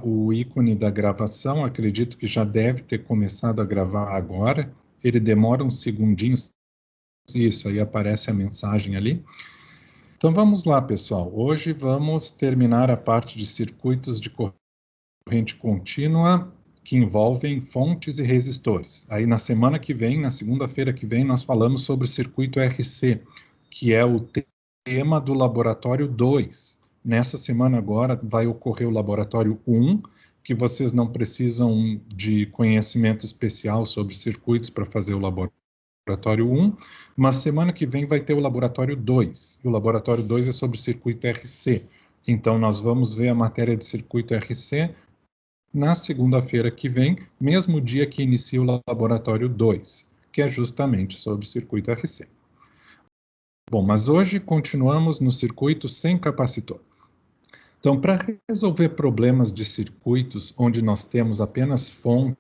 o ícone da gravação, acredito que já deve ter começado a gravar agora. Ele demora uns segundinhos, isso, aí aparece a mensagem ali. Então vamos lá, pessoal. Hoje vamos terminar a parte de circuitos de corrente contínua que envolvem fontes e resistores. Aí na semana que vem, na segunda-feira que vem, nós falamos sobre o circuito RC, que é o tema do laboratório 2. Nessa semana agora vai ocorrer o laboratório 1, que vocês não precisam de conhecimento especial sobre circuitos para fazer o laboratório 1, mas semana que vem vai ter o laboratório 2. E o laboratório 2 é sobre o circuito RC. Então nós vamos ver a matéria de circuito RC na segunda-feira que vem, mesmo dia que inicia o laboratório 2, que é justamente sobre o circuito RC. Bom, mas hoje continuamos no circuito sem capacitor. Então, para resolver problemas de circuitos onde nós temos apenas fontes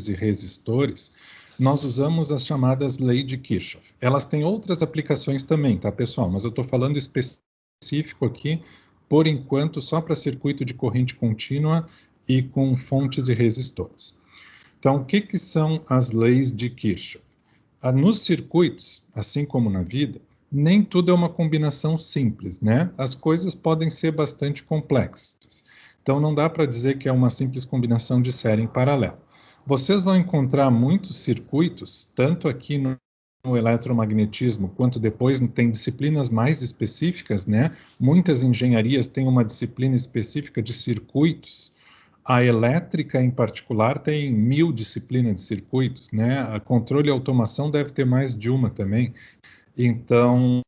e resistores, nós usamos as chamadas leis de Kirchhoff. Elas têm outras aplicações também, tá, pessoal? Mas eu estou falando específico aqui, por enquanto, só para circuito de corrente contínua e com fontes e resistores. Então, o que são as leis de Kirchhoff? Nos circuitos, assim como na vida, nem tudo é uma combinação simples, né? As coisas podem ser bastante complexas. Então, não dá para dizer que é uma simples combinação de série em paralelo. Vocês vão encontrar muitos circuitos, tanto aqui no eletromagnetismo, quanto depois tem disciplinas mais específicas, né? Muitas engenharias têm uma disciplina específica de circuitos. A elétrica, em particular, tem 1000 disciplinas de circuitos, né? A controle e automação deve ter mais de uma também. Então,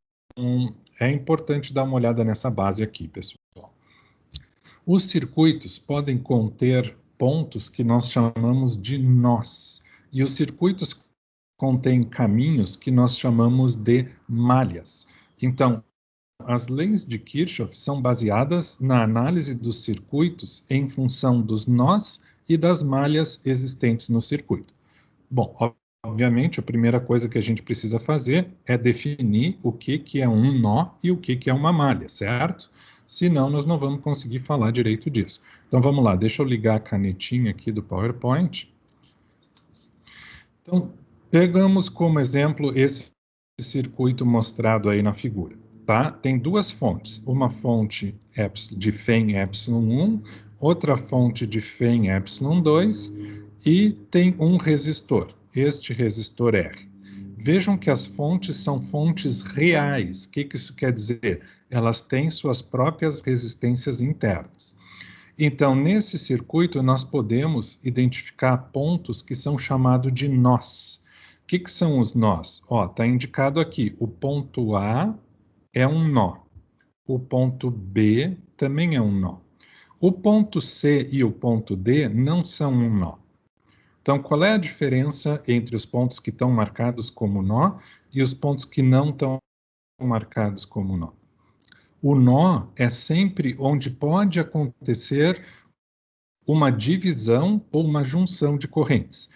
é importante dar uma olhada nessa base aqui, pessoal. Os circuitos podem conter pontos que nós chamamos de nós. E os circuitos contêm caminhos que nós chamamos de malhas. Então, as leis de Kirchhoff são baseadas na análise dos circuitos em função dos nós e das malhas existentes no circuito. Bom, obviamente, a primeira coisa que a gente precisa fazer é definir o que é um nó e o que é uma malha, certo? Senão, nós não vamos conseguir falar direito disso. Então, vamos lá, deixa eu ligar a canetinha aqui do PowerPoint. Então, pegamos como exemplo esse circuito mostrado aí na figura. Tá? Tem duas fontes, uma fonte de FEM ε1, outra fonte de FEM ε2 e tem um resistor, este resistor R. Vejam que as fontes são fontes reais. O que isso quer dizer? Elas têm suas próprias resistências internas. Então, nesse circuito, nós podemos identificar pontos que são chamados de nós. O que são os nós? Está indicado aqui, o ponto A é um nó. O ponto B também é um nó. O ponto C e o ponto D não são um nó. Então, qual é a diferença entre os pontos que estão marcados como nó e os pontos que não estão marcados como nó? O nó é sempre onde pode acontecer uma divisão ou uma junção de correntes.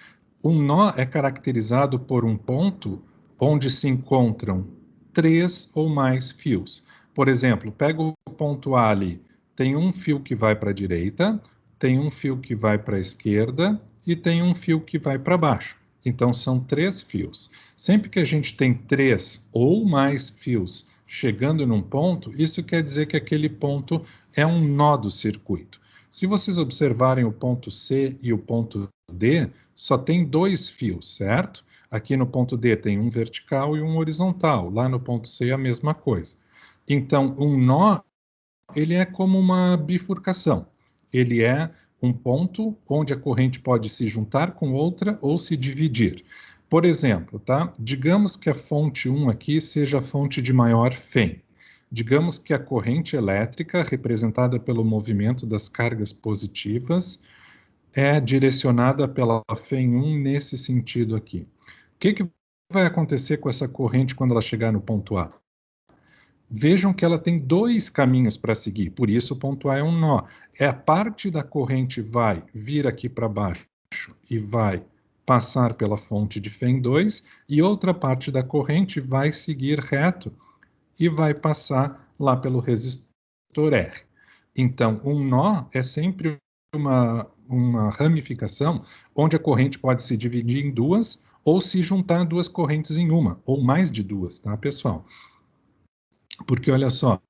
Um nó é caracterizado por um ponto onde se encontram 3 ou mais fios. Por exemplo, pega o ponto A ali, tem um fio que vai para a direita, tem um fio que vai para a esquerda e tem um fio que vai para baixo. Então, são 3 fios. Sempre que a gente tem 3 ou mais fios chegando num ponto, isso quer dizer que aquele ponto é um nó do circuito. Se vocês observarem o ponto C e o ponto D, só tem 2 fios, certo? Aqui no ponto D tem um vertical e um horizontal. Lá no ponto C a mesma coisa. Então, um nó, ele é como uma bifurcação. Ele é um ponto onde a corrente pode se juntar com outra ou se dividir. Por exemplo, tá? Digamos que a fonte 1 aqui seja a fonte de maior FEM. Digamos que a corrente elétrica, representada pelo movimento das cargas positivas, é direcionada pela FEM1 nesse sentido aqui. O que vai acontecer com essa corrente quando ela chegar no ponto A? Vejam que ela tem 2 caminhos para seguir, por isso o ponto A é um nó. A parte da corrente vai vir aqui para baixo e vai passar pela fonte de FEM2, e outra parte da corrente vai seguir reto e vai passar lá pelo resistor R. Então, um nó é sempre uma ramificação onde a corrente pode se dividir em duas ou se juntar duas correntes em uma, ou mais de duas, tá, pessoal? Porque, olha só,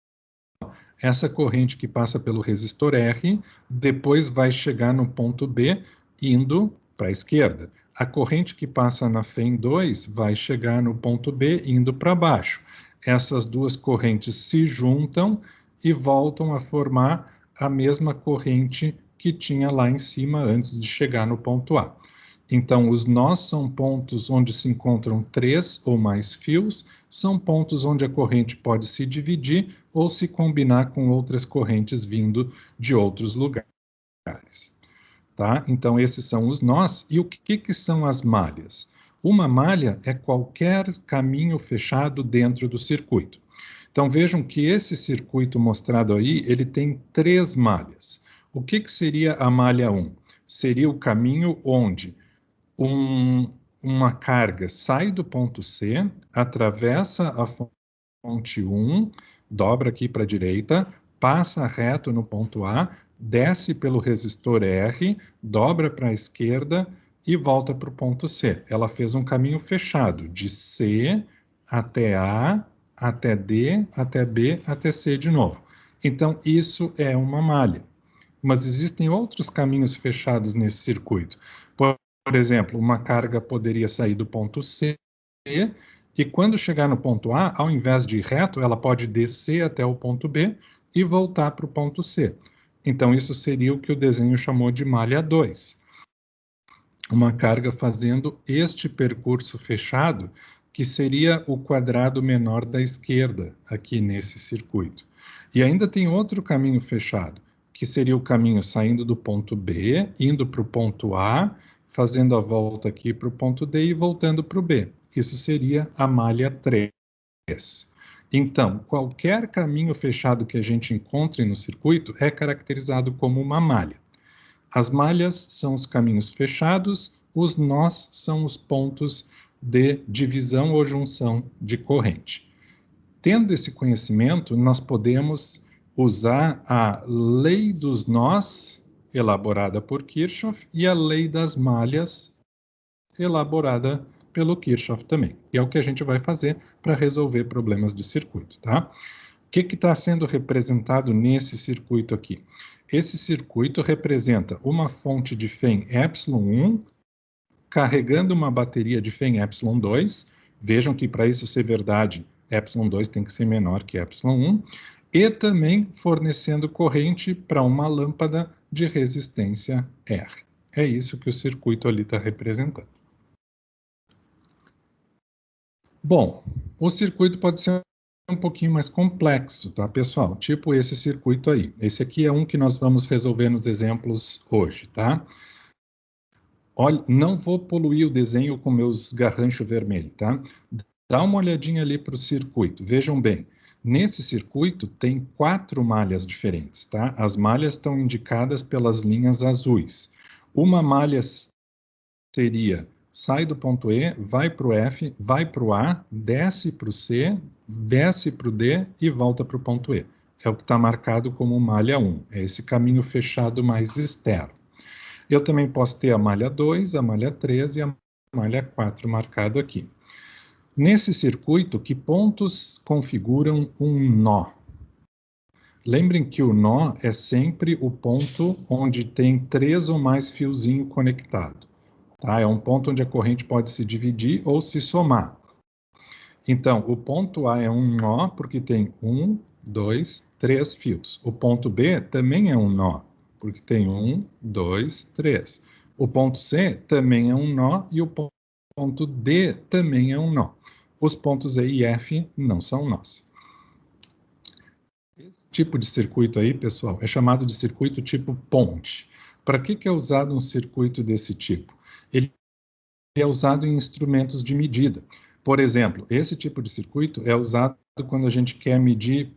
essa corrente que passa pelo resistor R, depois vai chegar no ponto B, indo para a esquerda. A corrente que passa na FEM 2 vai chegar no ponto B, indo para baixo. Essas duas correntes se juntam e voltam a formar a mesma corrente que tinha lá em cima antes de chegar no ponto A. Então, os nós são pontos onde se encontram 3 ou mais fios, são pontos onde a corrente pode se dividir ou se combinar com outras correntes vindo de outros lugares. Tá? Então, esses são os nós. E o que são as malhas? Uma malha é qualquer caminho fechado dentro do circuito. Então, vejam que esse circuito mostrado aí, ele tem 3 malhas. O que seria a malha 1? Seria o caminho onde uma carga sai do ponto C, atravessa a fonte 1, dobra aqui para a direita, passa reto no ponto A, desce pelo resistor R, dobra para a esquerda e volta para o ponto C. Ela fez um caminho fechado, de C até A, até D, até B, até C de novo. Então, isso é uma malha. Mas existem outros caminhos fechados nesse circuito. Por exemplo, uma carga poderia sair do ponto C e quando chegar no ponto A, ao invés de ir reto, ela pode descer até o ponto B e voltar para o ponto C. Então, isso seria o que o desenho chamou de malha 2. Uma carga fazendo este percurso fechado, que seria o quadrado menor da esquerda, aqui nesse circuito. E ainda tem outro caminho fechado, que seria o caminho saindo do ponto B, indo para o ponto A, fazendo a volta aqui para o ponto D e voltando para o B. Isso seria a malha 3. Então, qualquer caminho fechado que a gente encontre no circuito é caracterizado como uma malha. As malhas são os caminhos fechados, os nós são os pontos de divisão ou junção de corrente. Tendo esse conhecimento, nós podemos usar a lei dos nós, elaborada por Kirchhoff, e a lei das malhas, elaborada pelo Kirchhoff também. E é o que a gente vai fazer para resolver problemas de circuito, tá? O que está sendo representado nesse circuito aqui? Esse circuito representa uma fonte de FEM ε1 carregando uma bateria de FEM ε2. Vejam que para isso ser verdade, ε2 tem que ser menor que ε1. E também fornecendo corrente para uma lâmpada de resistência R. É isso que o circuito ali está representando. Bom, o circuito pode ser um pouquinho mais complexo, tá, pessoal? Tipo esse circuito aí. Esse aqui é um que nós vamos resolver nos exemplos hoje, tá? Olha, não vou poluir o desenho com meus garranchos vermelhos, tá? Dá uma olhadinha ali para o circuito. Vejam bem, nesse circuito tem 4 malhas diferentes, tá? As malhas estão indicadas pelas linhas azuis. Uma malha seria, sai do ponto E, vai para o F, vai para o A, desce para o C, desce para o D e volta para o ponto E. É o que está marcado como malha 1, é esse caminho fechado mais externo. Eu também posso ter a malha 2, a malha 3 e a malha 4 marcado aqui. Nesse circuito, que pontos configuram um nó? Lembrem que o nó é sempre o ponto onde tem 3 ou mais fiozinhos conectados. Tá? É um ponto onde a corrente pode se dividir ou se somar. Então, o ponto A é um nó porque tem 1, 2, 3 fios. O ponto B também é um nó, porque tem 1, 2, 3. O ponto C também é um nó e o ponto D também é um nó. Os pontos E e F não são nós. Esse tipo de circuito aí, pessoal, é chamado de circuito tipo ponte. Para que é usado um circuito desse tipo? Ele é usado em instrumentos de medida. Por exemplo, esse tipo de circuito é usado quando a gente quer medir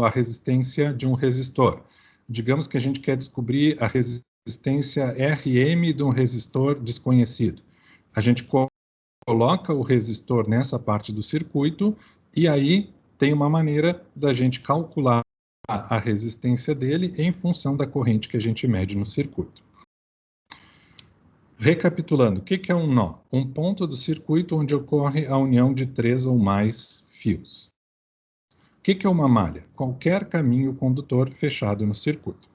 a resistência de um resistor. Digamos que a gente quer descobrir a resistência RM de um resistor desconhecido. A gente coloca o resistor nessa parte do circuito e aí tem uma maneira da gente calcular a resistência dele em função da corrente que a gente mede no circuito. Recapitulando, o que é um nó? Um ponto do circuito onde ocorre a união de 3 ou mais fios. O que é uma malha? Qualquer caminho condutor fechado no circuito.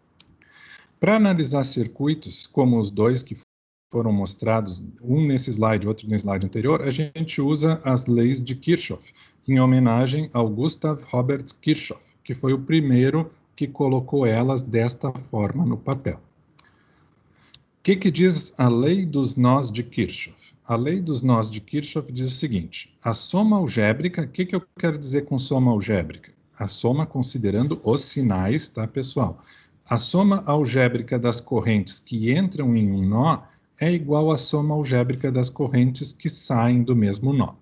Para analisar circuitos, como os dois que foram mostrados, um nesse slide, outro no slide anterior, a gente usa as leis de Kirchhoff, em homenagem ao Gustav Robert Kirchhoff, que foi o primeiro que colocou elas desta forma no papel. O que diz a lei dos nós de Kirchhoff? A lei dos nós de Kirchhoff diz o seguinte: a soma algébrica, o que eu quero dizer com soma algébrica? A soma considerando os sinais, tá, pessoal? A soma algébrica das correntes que entram em um nó é igual à soma algébrica das correntes que saem do mesmo nó.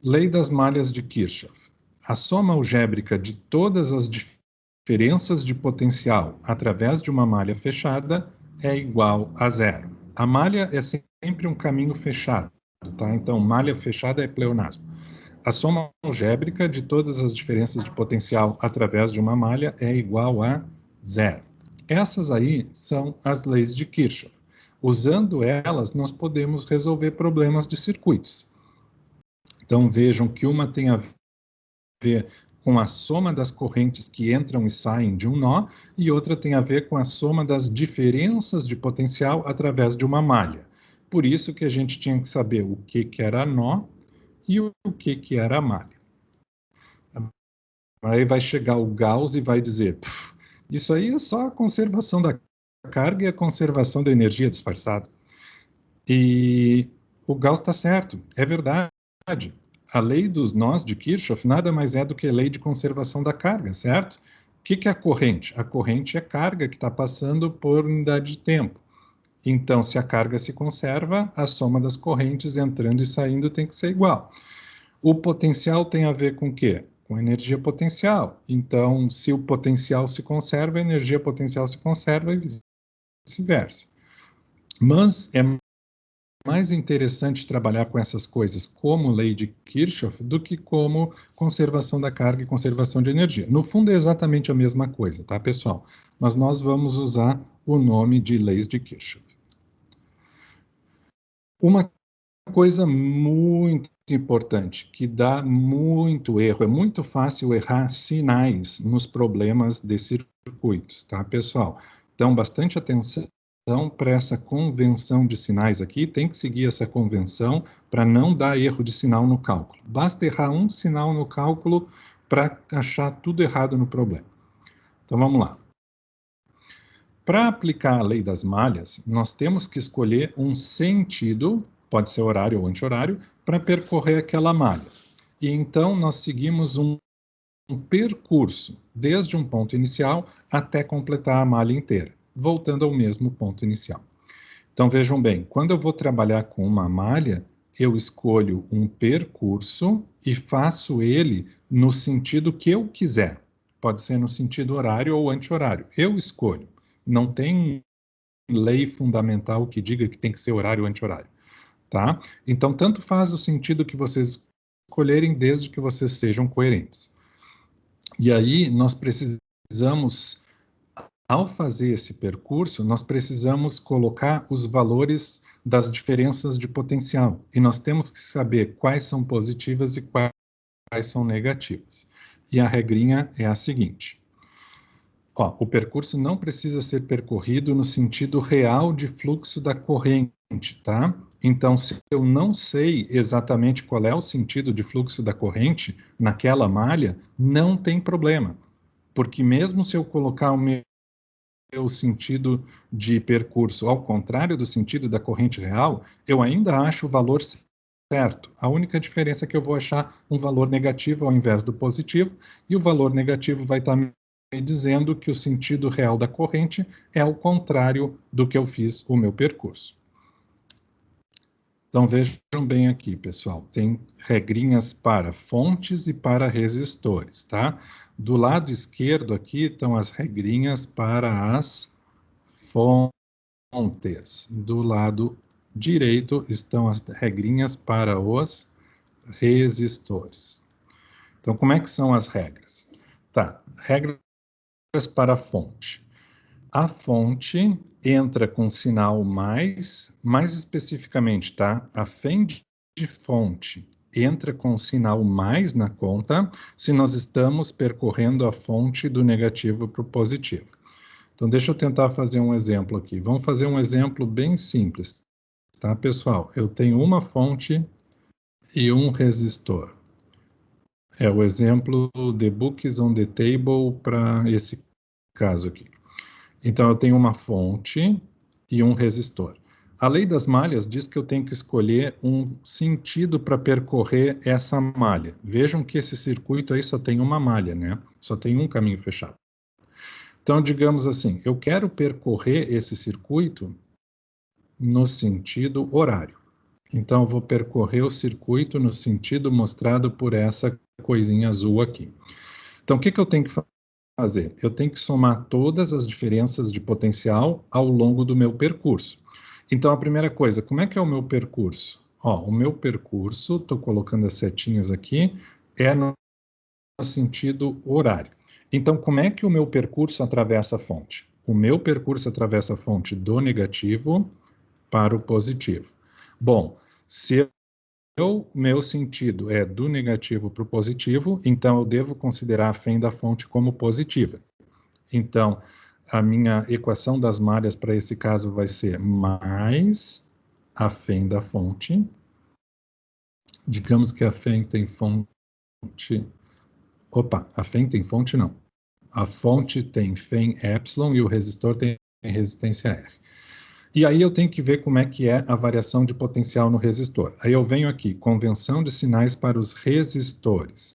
Lei das malhas de Kirchhoff. A soma algébrica de todas as diferenças de potencial através de uma malha fechada é igual a zero. A malha é sempre um caminho fechado, tá? Então, malha fechada é pleonasmo. A soma algébrica de todas as diferenças de potencial através de uma malha é igual a zero. Essas aí são as leis de Kirchhoff. Usando elas, nós podemos resolver problemas de circuitos. Então, vejam que uma tem a ver com a soma das correntes que entram e saem de um nó, e outra tem a ver com a soma das diferenças de potencial através de uma malha. Por isso que a gente tinha que saber o que era nó e o que era malha. Aí vai chegar o Gauss e vai dizer, isso aí é só a conservação da carga e a conservação da energia disfarçada. E o Gauss está certo, é verdade. A lei dos nós de Kirchhoff nada mais é do que a lei de conservação da carga, certo? O que é a corrente? A corrente é carga que está passando por unidade de tempo. Então, se a carga se conserva, a soma das correntes entrando e saindo tem que ser igual. O potencial tem a ver com o quê? Com energia potencial. Então, se o potencial se conserva, a energia potencial se conserva e vice-versa. Mas é mais interessante trabalhar com essas coisas como lei de Kirchhoff do que como conservação da carga e conservação de energia. No fundo é exatamente a mesma coisa, tá, pessoal? Mas nós vamos usar o nome de leis de Kirchhoff. Uma coisa muito importante, que dá muito erro, é muito fácil errar sinais nos problemas de circuitos, tá, pessoal? Então, bastante atenção para essa convenção de sinais aqui, tem que seguir essa convenção para não dar erro de sinal no cálculo. Basta errar um sinal no cálculo para achar tudo errado no problema. Então, vamos lá. Para aplicar a lei das malhas, nós temos que escolher um sentido, pode ser horário ou anti-horário, para percorrer aquela malha. E então nós seguimos um percurso, desde um ponto inicial até completar a malha inteira, voltando ao mesmo ponto inicial. Então vejam bem, quando eu vou trabalhar com uma malha, eu escolho um percurso e faço ele no sentido que eu quiser. Pode ser no sentido horário ou anti-horário. Eu escolho. Não tem lei fundamental que diga que tem que ser horário ou anti-horário, tá? Então, tanto faz o sentido que vocês escolherem, desde que vocês sejam coerentes. E aí, nós precisamos, ao fazer esse percurso, nós precisamos colocar os valores das diferenças de potencial. E nós temos que saber quais são positivas e quais são negativas. E a regrinha é a seguinte. Ó, o percurso não precisa ser percorrido no sentido real de fluxo da corrente, tá? Então, se eu não sei exatamente qual é o sentido de fluxo da corrente naquela malha, não tem problema. Porque mesmo se eu colocar o meu sentido de percurso ao contrário do sentido da corrente real, eu ainda acho o valor certo. A única diferença é que eu vou achar um valor negativo ao invés do positivo, e o valor negativo vai estar me dizendo que o sentido real da corrente é o contrário do que eu fiz o meu percurso. Então vejam bem aqui, pessoal, tem regrinhas para fontes e para resistores, tá? Do lado esquerdo aqui estão as regrinhas para as fontes. Do lado direito estão as regrinhas para os resistores. Então, como é que são as regras? Tá, regras para a fonte. A fonte entra com sinal mais especificamente, tá? A FEM de fonte entra com sinal mais na conta se nós estamos percorrendo a fonte do negativo para o positivo. Então, deixa eu tentar fazer um exemplo aqui. Vamos fazer um exemplo bem simples, tá, pessoal? Eu tenho uma fonte e um resistor. É o exemplo The Books on the Table para esse caso aqui. Então, eu tenho uma fonte e um resistor. A lei das malhas diz que eu tenho que escolher um sentido para percorrer essa malha. Vejam que esse circuito aí só tem uma malha, né? Só tem um caminho fechado. Então, digamos assim, eu quero percorrer esse circuito no sentido horário. Então, eu vou percorrer o circuito no sentido mostrado por essa coisinha azul aqui. Então, o que eu tenho que fazer? Eu tenho que somar todas as diferenças de potencial ao longo do meu percurso. Então, a primeira coisa, como é que é o meu percurso? Ó, o meu percurso, estou colocando as setinhas aqui, é no sentido horário. Então, como é que o meu percurso atravessa a fonte? O meu percurso atravessa a fonte do negativo para o positivo. Bom, se meu sentido é do negativo para o positivo, então eu devo considerar a FEM da fonte como positiva. Então, a minha equação das malhas para esse caso vai ser mais a FEM da fonte. Digamos que a FEM tem fonte... Opa, a FEM tem fonte não. A fonte tem FEM epsilon e o resistor tem resistência R. E aí eu tenho que ver como é que é a variação de potencial no resistor. Aí eu venho aqui, convenção de sinais para os resistores.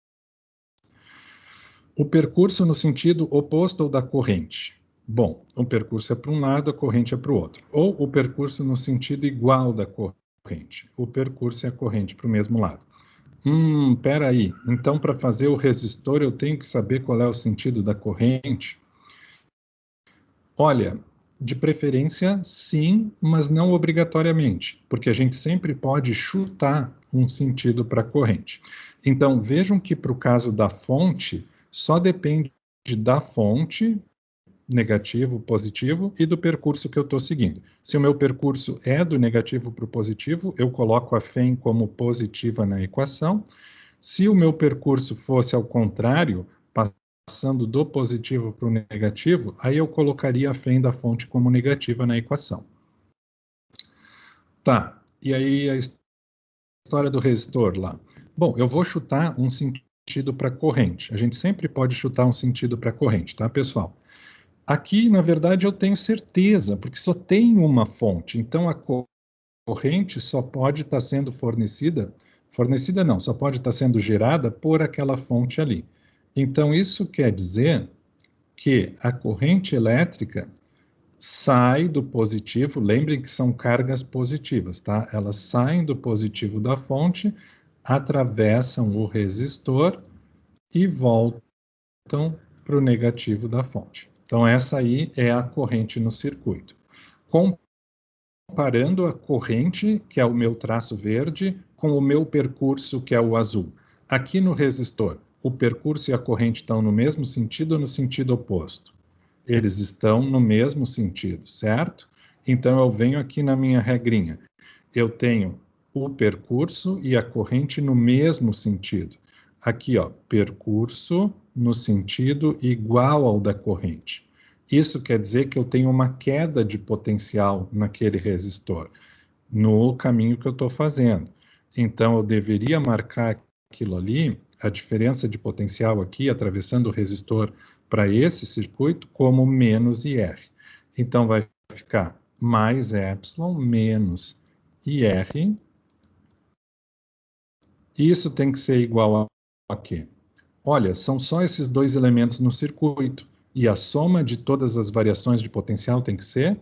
O percurso no sentido oposto ao da corrente. Bom, o percurso é para um lado, a corrente é para o outro. Ou o percurso no sentido igual da corrente. O percurso é a corrente para o mesmo lado. Peraí. Então, para fazer o resistor, eu tenho que saber qual é o sentido da corrente? Olha, de preferência, sim, mas não obrigatoriamente, porque a gente sempre pode chutar um sentido para a corrente. Então, vejam que para o caso da fonte, só depende da fonte, negativo, positivo, e do percurso que eu estou seguindo. Se o meu percurso é do negativo para o positivo, eu coloco a FEM como positiva na equação. Se o meu percurso fosse ao contrário, passando do positivo para o negativo, aí eu colocaria a FEM da fonte como negativa na equação. Tá, e aí a história do resistor lá. Bom, eu vou chutar um sentido para corrente. A gente sempre pode chutar um sentido para corrente, tá, pessoal? Aqui, na verdade, eu tenho certeza, porque só tem uma fonte. Então, a corrente só pode estar sendo fornecida não, só pode estar sendo gerada por aquela fonte ali. Então, isso quer dizer que a corrente elétrica sai do positivo, lembrem que são cargas positivas, tá? Elas saem do positivo da fonte, atravessam o resistor e voltam para o negativo da fonte. Então, essa aí é a corrente no circuito. Comparando a corrente, que é o meu traço verde, com o meu percurso, que é o azul. Aqui no resistor, o percurso e a corrente estão no mesmo sentido ou no sentido oposto? Eles estão no mesmo sentido, certo? Então, eu venho aqui na minha regrinha. Eu tenho o percurso e a corrente no mesmo sentido. Aqui, ó, percurso no sentido igual ao da corrente. Isso quer dizer que eu tenho uma queda de potencial naquele resistor, no caminho que eu estou fazendo. Então, eu deveria marcar aquilo ali, a diferença de potencial aqui, atravessando o resistor para esse circuito, como menos IR. Então, vai ficar mais epsilon menos IR. Isso tem que ser igual a quê? Olha, são só esses dois elementos no circuito. E a soma de todas as variações de potencial tem que ser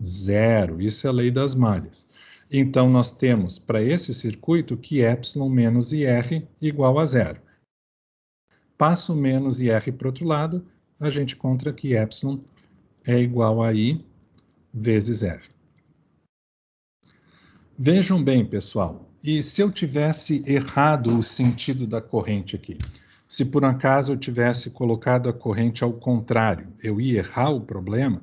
zero. Isso é a lei das malhas. Então, nós temos para esse circuito que epsilon menos IR igual a zero. Passa o menos IR para o outro lado, a gente encontra que epsilon é igual a I vezes R. Vejam bem, pessoal, e se eu tivesse errado o sentido da corrente aqui? Se por acaso eu tivesse colocado a corrente ao contrário, eu ia errar o problema?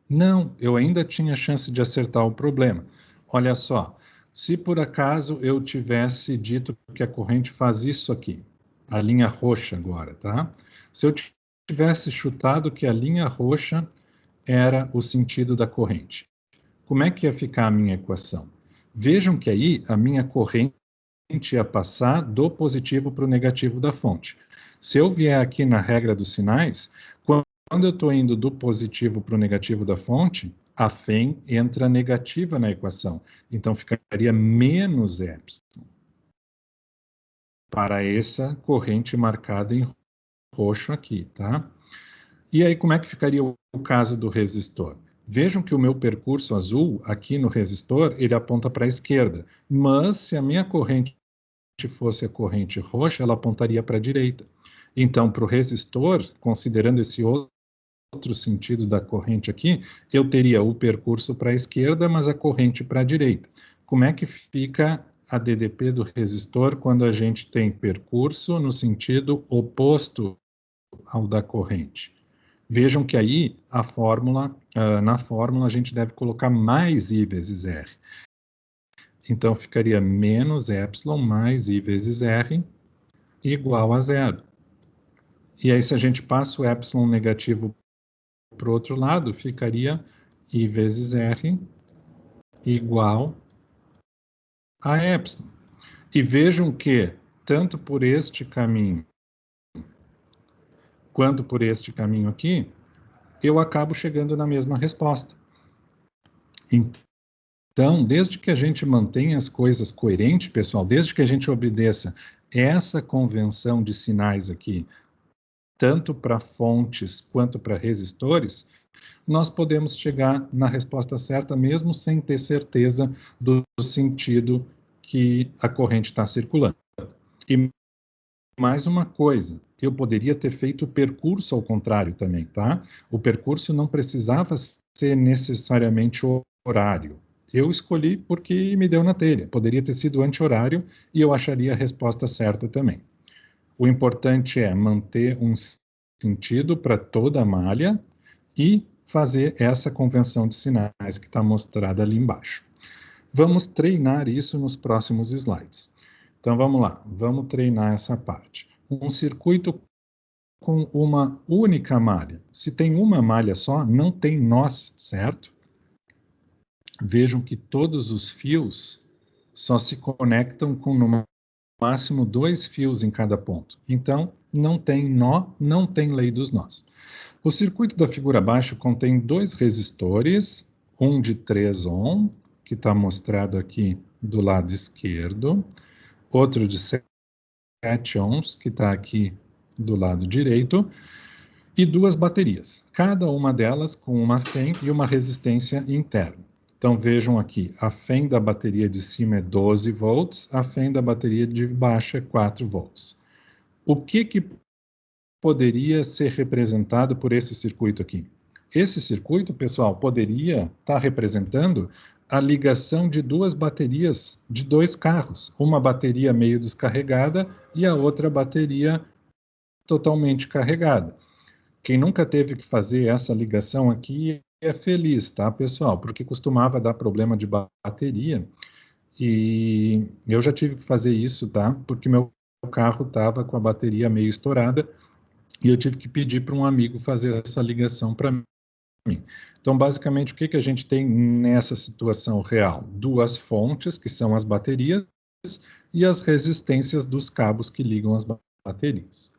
Não, eu ainda tinha chance de acertar o problema. Olha só, se por acaso eu tivesse dito que a corrente faz isso aqui, a linha roxa agora, tá? Se eu tivesse chutado que a linha roxa era o sentido da corrente, como é que ia ficar a minha equação? Vejam que aí a minha corrente ia passar do positivo para o negativo da fonte. Se eu vier aqui na regra dos sinais, quando eu estou indo do positivo para o negativo da fonte, a FEM entra negativa na equação. Então, ficaria menos epsilon para essa corrente marcada em roxo aqui, tá? E aí, como é que ficaria o caso do resistor? Vejam que o meu percurso azul aqui no resistor, ele aponta para a esquerda. Mas, se a minha corrente fosse a corrente roxa, ela apontaria para a direita. Então, para o resistor, considerando esse outro sentido da corrente aqui, eu teria o percurso para a esquerda, mas a corrente para a direita. Como é que fica a DDP do resistor quando a gente tem percurso no sentido oposto ao da corrente? Vejam que aí a fórmula, na fórmula a gente deve colocar mais I vezes R. Então ficaria menos epsilon mais I vezes R igual a zero. E aí se a gente passa o epsilon negativo para o outro lado, ficaria I vezes R igual a epsilon. E vejam que, tanto por este caminho, quanto por este caminho aqui, eu acabo chegando na mesma resposta. Então, desde que a gente mantenha as coisas coerentes, pessoal, desde que a gente obedeça essa convenção de sinais aqui, tanto para fontes quanto para resistores, nós podemos chegar na resposta certa mesmo sem ter certeza do sentido que a corrente está circulando. E mais uma coisa, eu poderia ter feito o percurso ao contrário também, tá? O percurso não precisava ser necessariamente horário. Eu escolhi porque me deu na telha. Poderia ter sido anti-horário e eu acharia a resposta certa também. O importante é manter um sentido para toda a malha e fazer essa convenção de sinais que está mostrada ali embaixo. Vamos treinar isso nos próximos slides. Então vamos lá, vamos treinar essa parte. Um circuito com uma única malha. Se tem uma malha só, não tem nós, certo? Vejam que todos os fios só se conectam com no máximo 2 fios em cada ponto. Então, não tem nó, não tem lei dos nós. O circuito da figura abaixo contém 2 resistores, um de 3 ohm, que está mostrado aqui do lado esquerdo, outro de 7 ohms, que está aqui do lado direito, e 2 baterias, cada uma delas com uma FEM e uma resistência interna. Então vejam aqui, a FEM da bateria de cima é 12 volts, a FEM da bateria de baixo é 4 volts. O que poderia ser representado por esse circuito aqui? Esse circuito, pessoal, poderia estar representando a ligação de 2 baterias de 2 carros, uma bateria meio descarregada e a outra bateria totalmente carregada. Quem nunca teve que fazer essa ligação aqui é feliz, tá, pessoal? Porque costumava dar problema de bateria e eu já tive que fazer isso, tá? Porque meu carro estava com a bateria meio estourada e eu tive que pedir para um amigo fazer essa ligação para mim. Então, basicamente, o que a gente tem nessa situação real? 2 fontes, que são as baterias, e as resistências dos cabos que ligam as baterias.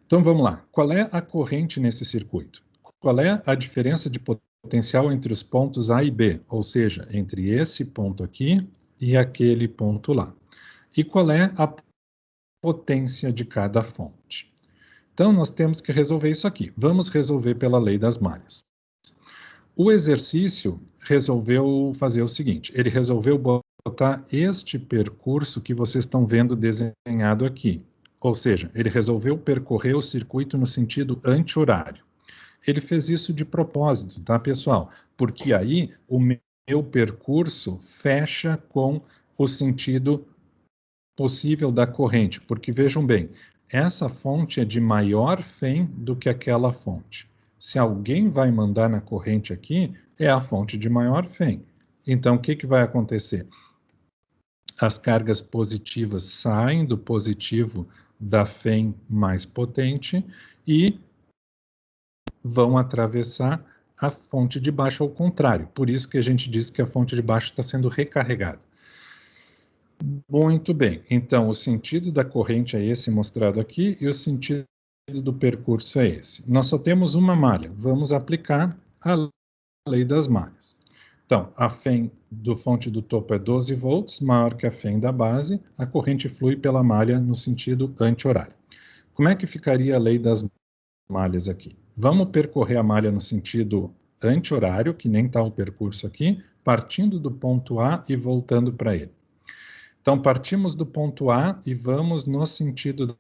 Então, vamos lá. Qual é a corrente nesse circuito? Qual é a diferença de potencial entre os pontos A e B? Ou seja, entre esse ponto aqui e aquele ponto lá. E qual é a potência de cada fonte? Então, nós temos que resolver isso aqui. Vamos resolver pela lei das malhas. O exercício resolveu fazer o seguinte, ele resolveu botar este percurso que vocês estão vendo desenhado aqui. Ou seja, ele resolveu percorrer o circuito no sentido anti-horário. Ele fez isso de propósito, tá, pessoal? Porque aí o meu percurso fecha com o sentido possível da corrente. Porque, vejam bem, essa fonte é de maior FEM do que aquela fonte. Se alguém vai mandar na corrente aqui, é a fonte de maior FEM. Então, o que vai acontecer? As cargas positivas saem do positivo da FEM mais potente e vão atravessar a fonte de baixo ao contrário. Por isso que a gente diz que a fonte de baixo está sendo recarregada. Muito bem. Então, o sentido da corrente é esse mostrado aqui e o sentido do percurso é esse. Nós só temos uma malha. Vamos aplicar a lei das malhas. Então, a FEM do fonte do topo é 12 volts, maior que a FEM da base, a corrente flui pela malha no sentido anti-horário. Como é que ficaria a lei das malhas aqui? Vamos percorrer a malha no sentido anti-horário, que nem está o percurso aqui, partindo do ponto A e voltando para ele. Então, partimos do ponto A e vamos no sentido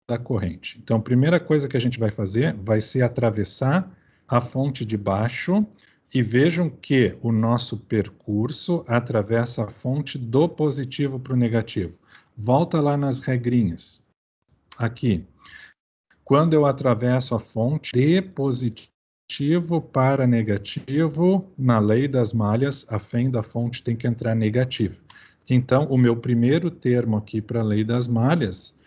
da corrente. Então, a primeira coisa que a gente vai fazer vai ser atravessar a fonte de baixo e vejam que o nosso percurso atravessa a fonte do positivo para o negativo. Volta lá nas regrinhas. Aqui. Quando eu atravesso a fonte de positivo para negativo, na lei das malhas, a FEM da fonte tem que entrar negativa. Então, o meu primeiro termo aqui para a lei das malhas...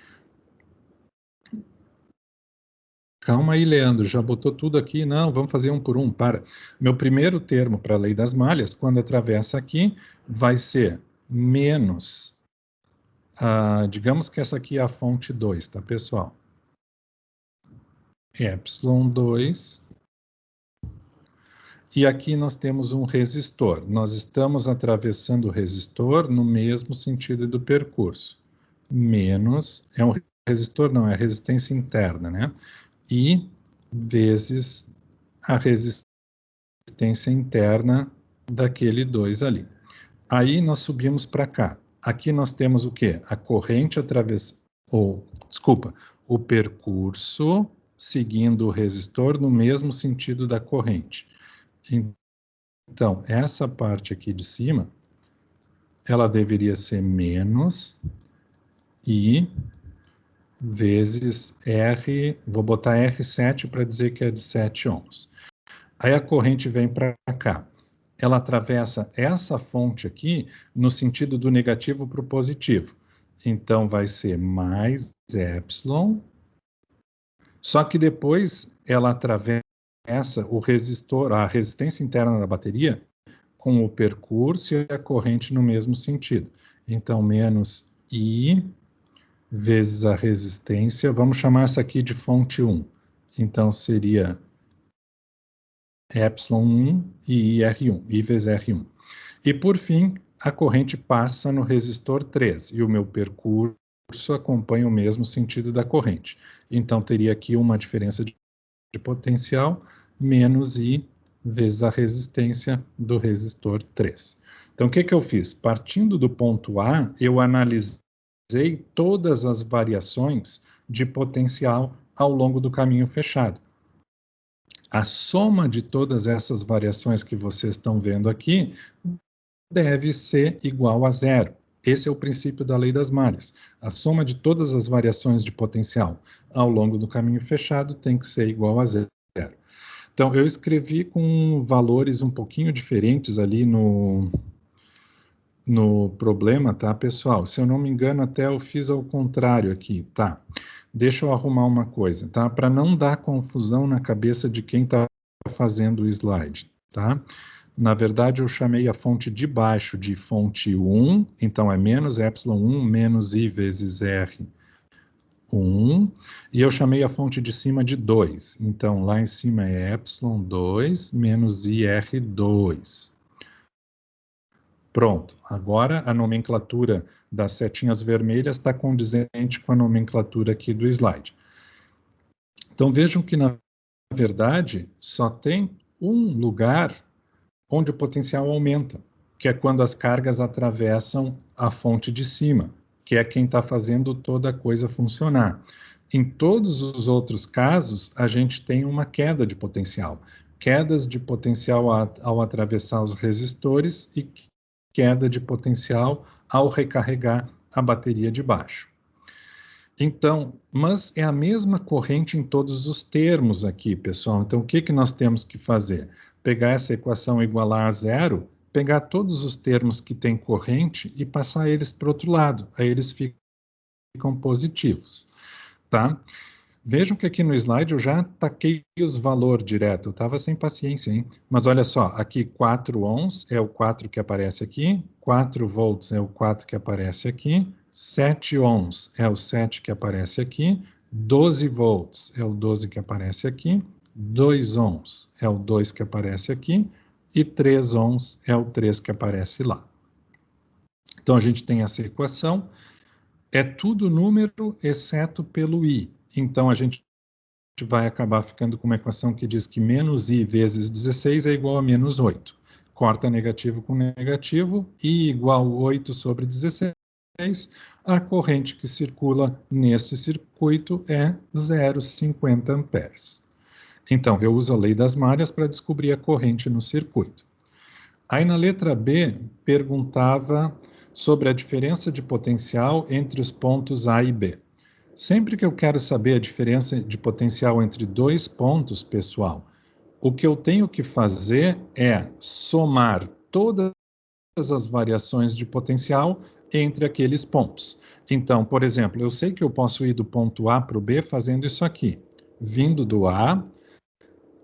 Calma aí, Leandro, já botou tudo aqui? Não, vamos fazer um por um, para. Meu primeiro termo para a lei das malhas, quando atravessa aqui, vai ser menos... digamos que essa aqui é a fonte 2, tá, pessoal? Epsilon 2. E aqui nós temos um resistor. Nós estamos atravessando o resistor no mesmo sentido do percurso. Menos, é um resistor, não, é resistência interna, né? E vezes a resistência interna daquele 2 ali. Aí nós subimos para cá. Aqui nós temos o quê? A corrente atravessando, o percurso seguindo o resistor no mesmo sentido da corrente. Então, essa parte aqui de cima, ela deveria ser menos I vezes R, vou botar R7 para dizer que é de 7 ohms. Aí a corrente vem para cá. Ela atravessa essa fonte aqui no sentido do negativo para o positivo. Então, vai ser mais epsilon, só que depois ela atravessa o resistor, a resistência interna da bateria, com o percurso e a corrente no mesmo sentido. Então, menos I vezes a resistência, vamos chamar essa aqui de fonte 1. Então, seria epsilon 1 e IR1, I vezes R1. E, por fim, a corrente passa no resistor 3, e o meu percurso acompanha o mesmo sentido da corrente. Então, teria aqui uma diferença de potencial, menos I vezes a resistência do resistor 3. Então, o que eu fiz? Partindo do ponto A, eu analisei todas as variações de potencial ao longo do caminho fechado. A soma de todas essas variações que vocês estão vendo aqui deve ser igual a zero. Esse é o princípio da lei das malhas. A soma de todas as variações de potencial ao longo do caminho fechado tem que ser igual a zero. Então, eu escrevi com valores um pouquinho diferentes ali no problema, tá, pessoal? Se eu não me engano, até eu fiz ao contrário aqui, tá? Deixa eu arrumar uma coisa, tá? Para não dar confusão na cabeça de quem está fazendo o slide, tá? Na verdade, eu chamei a fonte de baixo de fonte 1, então é menos epsilon 1 menos I vezes R 1, e eu chamei a fonte de cima de 2, então lá em cima é epsilon 2 menos IR 2. Pronto, agora a nomenclatura das setinhas vermelhas está condizente com a nomenclatura aqui do slide. Então vejam que, na verdade, só tem um lugar onde o potencial aumenta, que é quando as cargas atravessam a fonte de cima, que é quem está fazendo toda a coisa funcionar. Em todos os outros casos, a gente tem uma queda de potencial. Quedas de potencial ao atravessar os resistores e queda de potencial ao recarregar a bateria de baixo. Então, mas é a mesma corrente em todos os termos aqui, pessoal. Então, o que que nós temos que fazer? Pegar essa equação igualar a zero, pegar todos os termos que têm corrente e passar eles para o outro lado. Aí eles ficam positivos, tá? Vejam que aqui no slide eu já taquei os valores direto. Eu estava sem paciência, hein? Mas olha só, aqui 4 ohms é o 4 que aparece aqui, 4 volts é o 4 que aparece aqui, 7 ohms é o 7 que aparece aqui, 12 volts é o 12 que aparece aqui, 2 ohms é o 2 que aparece aqui e 3 ohms é o 3 que aparece lá. Então a gente tem essa equação, é tudo número exceto pelo i. Então a gente vai acabar ficando com uma equação que diz que menos i vezes 16 é igual a menos 8. Corta negativo com negativo, i igual a 8 sobre 16, a corrente que circula nesse circuito é 0,50 amperes. Então, eu uso a lei das malhas para descobrir a corrente no circuito. Aí na letra B, perguntava sobre a diferença de potencial entre os pontos A e B. Sempre que eu quero saber a diferença de potencial entre dois pontos, pessoal, o que eu tenho que fazer é somar todas as variações de potencial entre aqueles pontos. Então, por exemplo, eu sei que eu posso ir do ponto A para o B fazendo isso aqui. Vindo do A,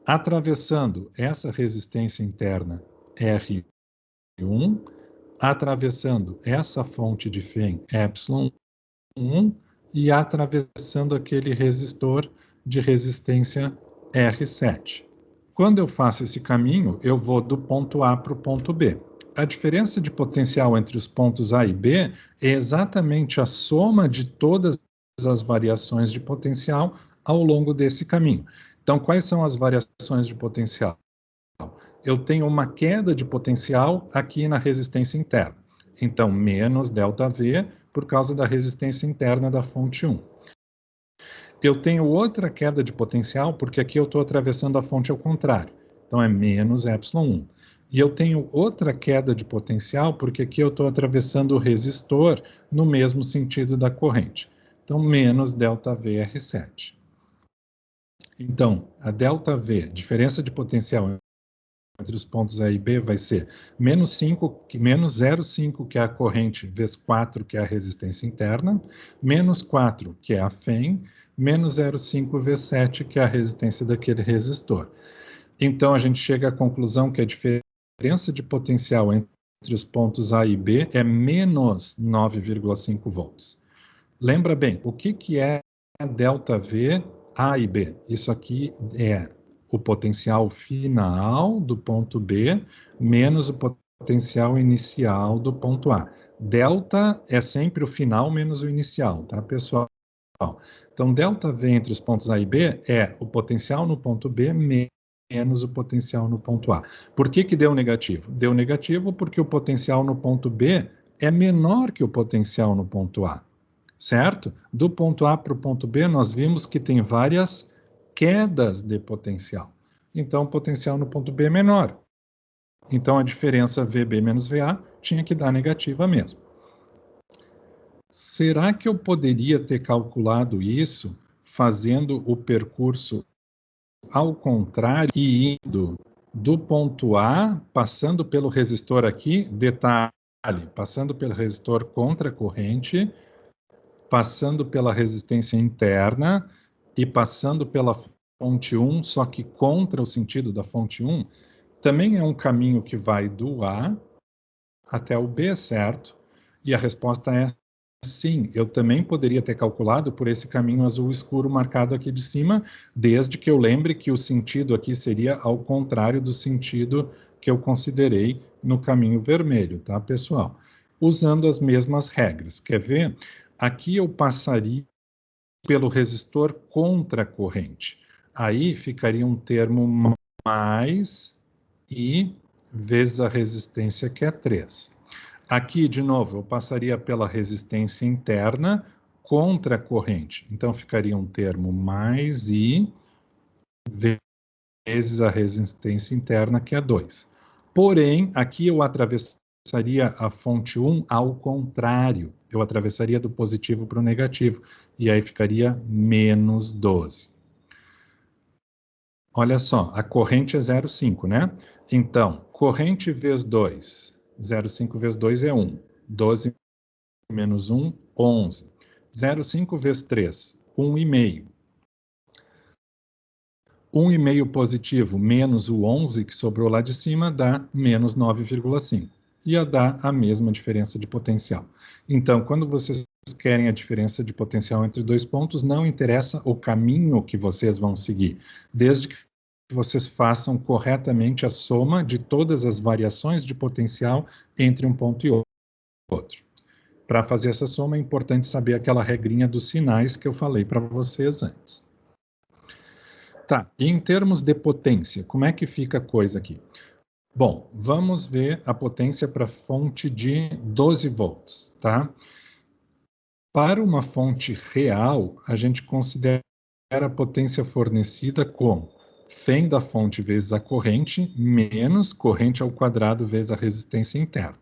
atravessando essa resistência interna R1, atravessando essa fonte de Fehn ε1 e atravessando aquele resistor de resistência R7. Quando eu faço esse caminho, eu vou do ponto A para o ponto B. A diferença de potencial entre os pontos A e B é exatamente a soma de todas as variações de potencial ao longo desse caminho. Então, quais são as variações de potencial? Eu tenho uma queda de potencial aqui na resistência interna. Então, menos ΔV por causa da resistência interna da fonte 1. Eu tenho outra queda de potencial, porque aqui eu estou atravessando a fonte ao contrário. Então, é menos ε1. E eu tenho outra queda de potencial, porque aqui eu estou atravessando o resistor no mesmo sentido da corrente. Então, menos ΔVR7. Então, a ΔV, diferença de potencial entre os pontos A e B, vai ser menos 0,5, que é a corrente, vezes 4, que é a resistência interna, menos 4, que é a Fehn, menos 0,5 vezes 7, que é a resistência daquele resistor. Então, a gente chega à conclusão que a diferença de potencial entre os pontos A e B é menos 9,5 volts. Lembra bem, o que é ΔV A e B? Isso aqui é o potencial final do ponto B menos o potencial inicial do ponto A. Delta é sempre o final menos o inicial, tá, pessoal? Então, ΔV entre os pontos A e B é o potencial no ponto B menos o potencial no ponto A. Por que que deu negativo? Deu negativo porque o potencial no ponto B é menor que o potencial no ponto A, certo? Do ponto A para o ponto B, nós vimos que tem várias quedas de potencial. Então, o potencial no ponto B é menor. Então, a diferença VB menos VA tinha que dar negativa mesmo. Será que eu poderia ter calculado isso fazendo o percurso ao contrário e indo do ponto A, passando pelo resistor aqui, detalhe, passando pelo resistor contra a corrente, passando pela resistência interna e passando pela fonte 1, só que contra o sentido da fonte 1, também é um caminho que vai do A até o B, certo? E a resposta é sim, eu também poderia ter calculado por esse caminho azul escuro marcado aqui de cima, desde que eu lembre que o sentido aqui seria ao contrário do sentido que eu considerei no caminho vermelho, tá, pessoal? Usando as mesmas regras. Quer ver? Aqui eu passaria pelo resistor contra a corrente. Aí ficaria um termo mais I vezes a resistência, que é 3. Aqui, de novo, eu passaria pela resistência interna contra a corrente. Então, ficaria um termo mais I vezes a resistência interna, que é 2. Porém, aqui eu atravessaria atravessaria a fonte 1 ao contrário. Eu atravessaria do positivo para o negativo. E aí ficaria menos 12. Olha só, a corrente é 0,5, né? Então, corrente vezes 2. 0,5 vezes 2 é 1. 12 menos 1, 11. 0,5 vezes 3, 1,5. 1,5 positivo menos o 11 que sobrou lá de cima dá menos 9,5. Ia dar a mesma diferença de potencial. Então, quando vocês querem a diferença de potencial entre dois pontos, não interessa o caminho que vocês vão seguir, desde que vocês façam corretamente a soma de todas as variações de potencial entre um ponto e outro. Para fazer essa soma, é importante saber aquela regrinha dos sinais que eu falei para vocês antes. Tá, e em termos de potência, como é que fica a coisa aqui? Bom, vamos ver a potência para fonte de 12 volts, tá? Para uma fonte real, a gente considera a potência fornecida como Φ da fonte vezes a corrente, menos corrente ao quadrado vezes a resistência interna.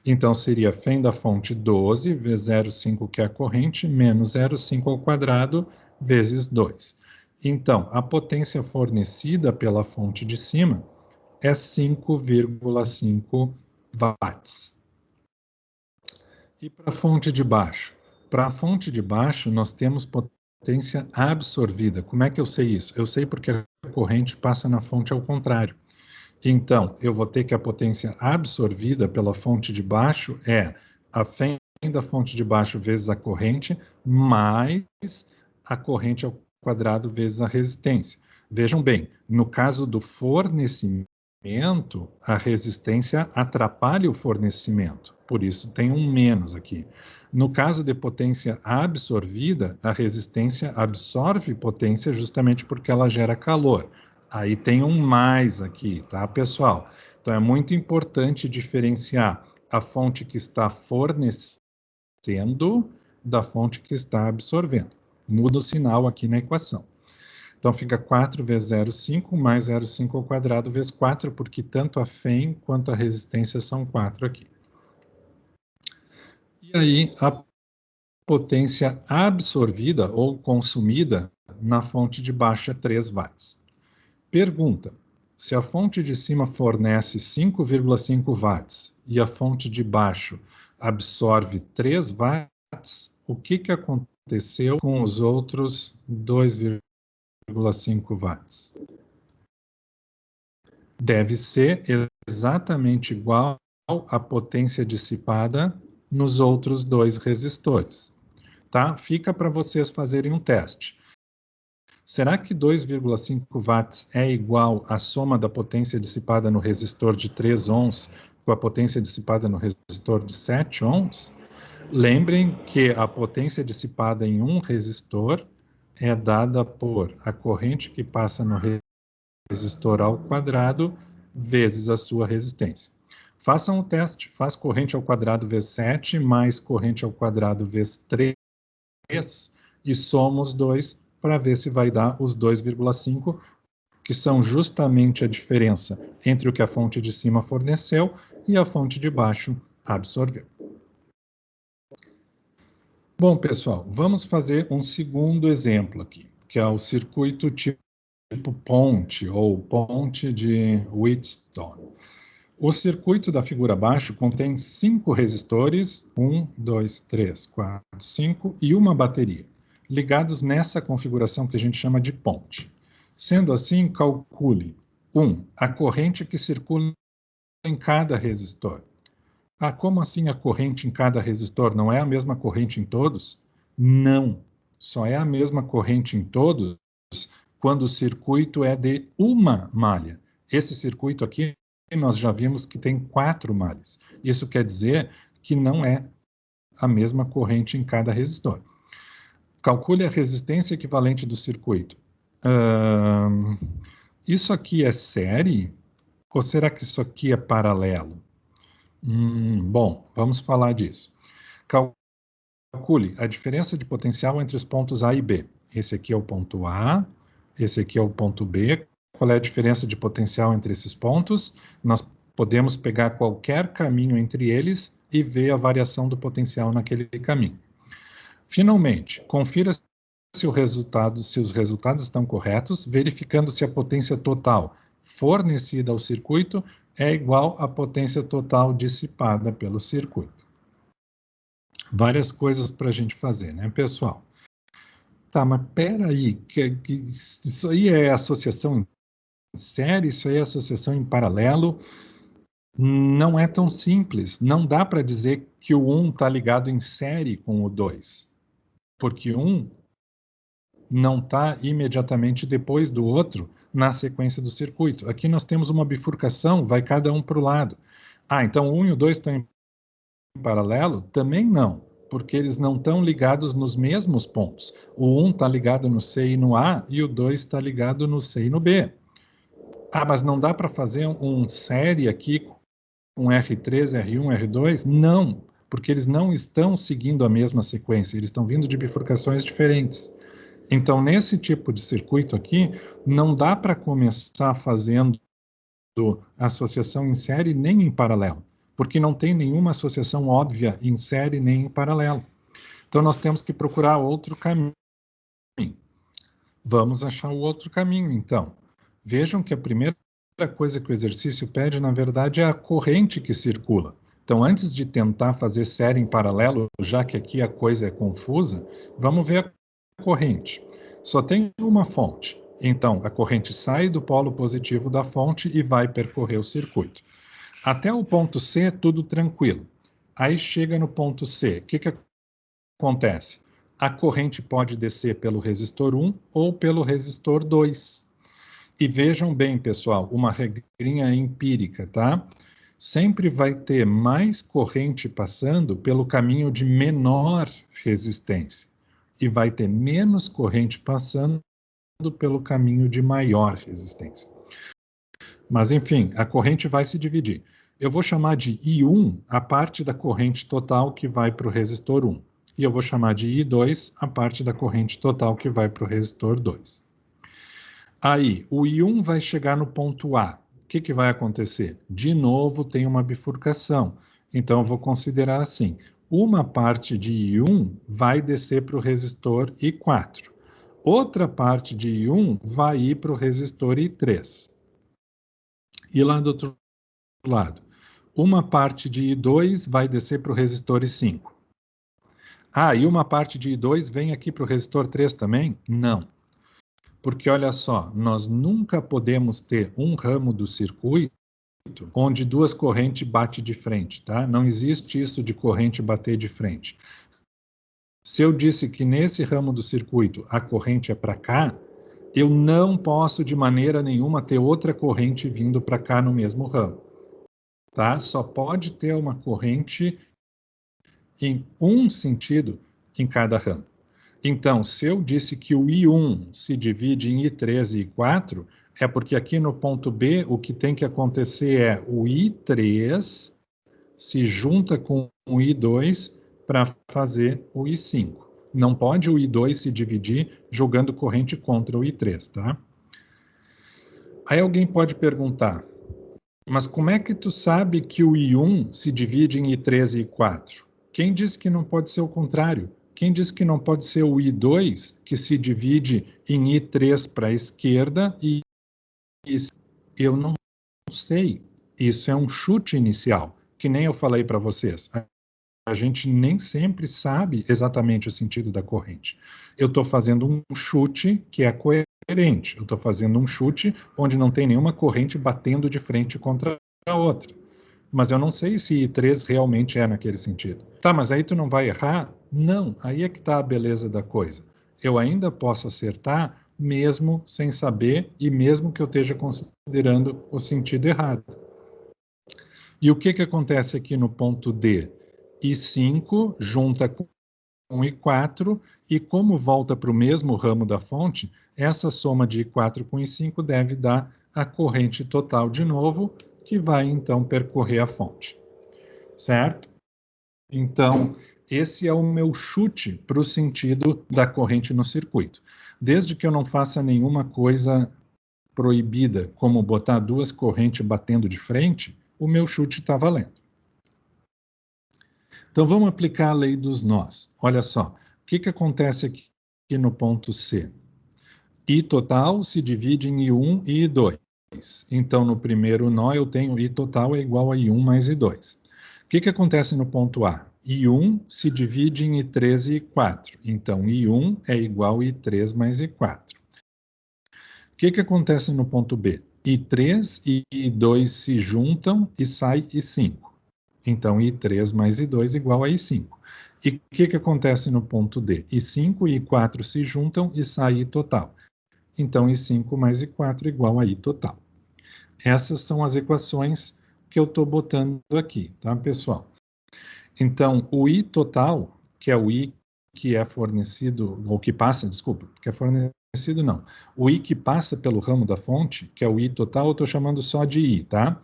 Então, seria Φ da fonte 12 vezes 0,5, que é a corrente, menos 0,5 ao quadrado vezes 2. Então, a potência fornecida pela fonte de cima é 5,5 watts. E para a fonte de baixo? Para a fonte de baixo, nós temos potência absorvida. Como é que eu sei isso? Eu sei porque a corrente passa na fonte ao contrário. Então, eu vou ter que a potência absorvida pela fonte de baixo é a Φ da fonte de baixo vezes a corrente, mais a corrente ao quadrado vezes a resistência. Vejam bem, no caso do fornecimento, a resistência atrapalha o fornecimento, por isso tem um menos aqui. No caso de potência absorvida, a resistência absorve potência justamente porque ela gera calor. Aí tem um mais aqui, tá, pessoal? Então é muito importante diferenciar a fonte que está fornecendo da fonte que está absorvendo. Muda o sinal aqui na equação. Então, fica 4 vezes 0,5 mais 0,5 ao quadrado vezes 4, porque tanto a Φ quanto a resistência são 4 aqui. E aí, a potência absorvida ou consumida na fonte de baixo é 3 watts. Pergunta: se a fonte de cima fornece 5,5 watts e a fonte de baixo absorve 3 watts, o que aconteceu com os outros 2,5 watts? Deve ser exatamente igual à potência dissipada nos outros dois resistores. Tá? Fica para vocês fazerem um teste. Será que 2,5 watts é igual à soma da potência dissipada no resistor de 3 ohms com a potência dissipada no resistor de 7 ohms? Lembrem que a potência dissipada em um resistor é dada por a corrente que passa no resistor ao quadrado vezes a sua resistência. Façam o teste, faz corrente ao quadrado vezes 7 mais corrente ao quadrado vezes 3 e soma os dois para ver se vai dar os 2,5, que são justamente a diferença entre o que a fonte de cima forneceu e a fonte de baixo absorveu. Bom, pessoal, vamos fazer um segundo exemplo aqui, que é o circuito tipo ponte, ou ponte de Wheatstone. O circuito da figura abaixo contém 5 resistores, 1, 2, 3, 4, 5, e uma bateria, ligados nessa configuração que a gente chama de ponte. Sendo assim, calcule 1. A corrente que circula em cada resistor. Ah, como assim a corrente em cada resistor? Não é a mesma corrente em todos? Não, só é a mesma corrente em todos quando o circuito é de uma malha. Esse circuito aqui, nós já vimos que tem 4 malhas. Isso quer dizer que não é a mesma corrente em cada resistor. Calcule a resistência equivalente do circuito. Isso aqui é série? Ou será que isso aqui é paralelo? Bom, vamos falar disso. Calcule a diferença de potencial entre os pontos A e B. Esse aqui é o ponto A, esse aqui é o ponto B. Qual é a diferença de potencial entre esses pontos? Nós Podemos pegar qualquer caminho entre eles e ver a variação do potencial naquele caminho. Finalmente, confira se os resultados estão corretos, verificando se a potência total fornecida ao circuito é igual à potência total dissipada pelo circuito. Várias coisas para a gente fazer, né, pessoal? Tá, mas peraí, que isso aí é associação em série, isso aí é associação em paralelo? Não é tão simples. Não dá para dizer que o 1 está ligado em série com o 2, porque um não está imediatamente depois do outro na sequência do circuito. Aqui nós temos uma bifurcação, vai cada um para o lado. Ah, então o 1 e o 2 estão em paralelo? Também não, porque eles não estão ligados nos mesmos pontos. O 1 está ligado no C e no A, e o 2 está ligado no C e no B. Ah, mas não dá para fazer um série aqui com R3, R1, R2? Não, porque eles não estão seguindo a mesma sequência, eles estão vindo de bifurcações diferentes. Então, nesse tipo de circuito aqui, não dá para começar fazendo associação em série nem em paralelo, porque não tem nenhuma associação óbvia em série nem em paralelo. Então, nós temos que procurar outro caminho. Vamos achar o outro caminho, então. Vejam que a primeira coisa que o exercício pede, na verdade, é a corrente que circula. Então, antes de tentar fazer série em paralelo, já que aqui a coisa é confusa, vamos ver a corrente. Só tem uma fonte. Então, a corrente sai do polo positivo da fonte e vai percorrer o circuito. Até o ponto C, tudo tranquilo. Aí chega no ponto C. O que acontece? A corrente pode descer pelo resistor 1 ou pelo resistor 2. E vejam bem, pessoal, uma regrinha empírica, tá? Sempre vai ter mais corrente passando pelo caminho de menor resistência. E vai ter menos corrente passando pelo caminho de maior resistência. Mas, enfim, a corrente vai se dividir. Eu vou chamar de I1 a parte da corrente total que vai para o resistor 1. E eu vou chamar de I2 a parte da corrente total que vai para o resistor 2. Aí, o I1 vai chegar no ponto A. O que vai acontecer? De novo, tem uma bifurcação. Então, eu vou considerar assim. Uma parte de I1 vai descer para o resistor I4. Outra parte de I1 vai ir para o resistor I3. E lá do outro lado, uma parte de I2 vai descer para o resistor I5. Ah, e uma parte de I2 vem aqui para o resistor 3 também? Não. Porque, olha só, nós nunca podemos ter um ramo do circuito onde duas correntes batem de frente, tá? Não existe isso de corrente bater de frente. Se eu disse que nesse ramo do circuito a corrente é para cá, eu não posso de maneira nenhuma ter outra corrente vindo para cá no mesmo ramo, tá? Só pode ter uma corrente em um sentido em cada ramo. Então, se eu disse que o I1 se divide em I3 e I4, é porque aqui no ponto B o que tem que acontecer é o I3 se junta com o I2 para fazer o I5. Não pode o I2 se dividir jogando corrente contra o I3, tá? Aí alguém pode perguntar, mas como é que tu sabe que o I1 se divide em I3 e I4? Quem disse que não pode ser o contrário? Quem disse que não pode ser o I2 que se divide em I3 para a esquerda e eu não sei. Isso é um chute inicial, que nem eu falei para vocês. A gente nem sempre sabe exatamente o sentido da corrente. Eu estou fazendo um chute que é coerente. Eu estou fazendo um chute onde não tem nenhuma corrente batendo de frente contra a outra. Mas eu não sei se I3 realmente é naquele sentido. Tá, mas aí tu não vai errar? Não, aí é que está a beleza da coisa. Eu ainda posso acertar mesmo sem saber e mesmo que eu esteja considerando o sentido errado. E o que acontece aqui no ponto D? I5 junta com I4 e como volta para o mesmo ramo da fonte, essa soma de I4 com I5 deve dar a corrente total de novo, que vai então percorrer a fonte, certo? Então, esse é o meu chute para o sentido da corrente no circuito. Desde que eu não faça nenhuma coisa proibida, como botar duas correntes batendo de frente, o meu chute está valendo. Então, vamos aplicar a lei dos nós. Olha só, o que acontece aqui no ponto C? I total se divide em I1 e I2. Então, no primeiro nó, eu tenho I total é igual a I1 mais I2. O que acontece no ponto A? I1 se divide em I3 e I4. Então, I1 é igual a I3 mais I4. O que acontece no ponto B? I3 e I2 se juntam e sai I5. Então, I3 mais I2 igual a I5. E o que acontece no ponto D? I5 e I4 se juntam e sai I total. Então, I5 mais I4 igual a I total. Essas são as equações que eu estou botando aqui, tá, pessoal? Então, o I total, que é o I que é fornecido, ou que passa, desculpa, que é fornecido não. O I que passa pelo ramo da fonte, que é o I total, eu estou chamando só de I, tá?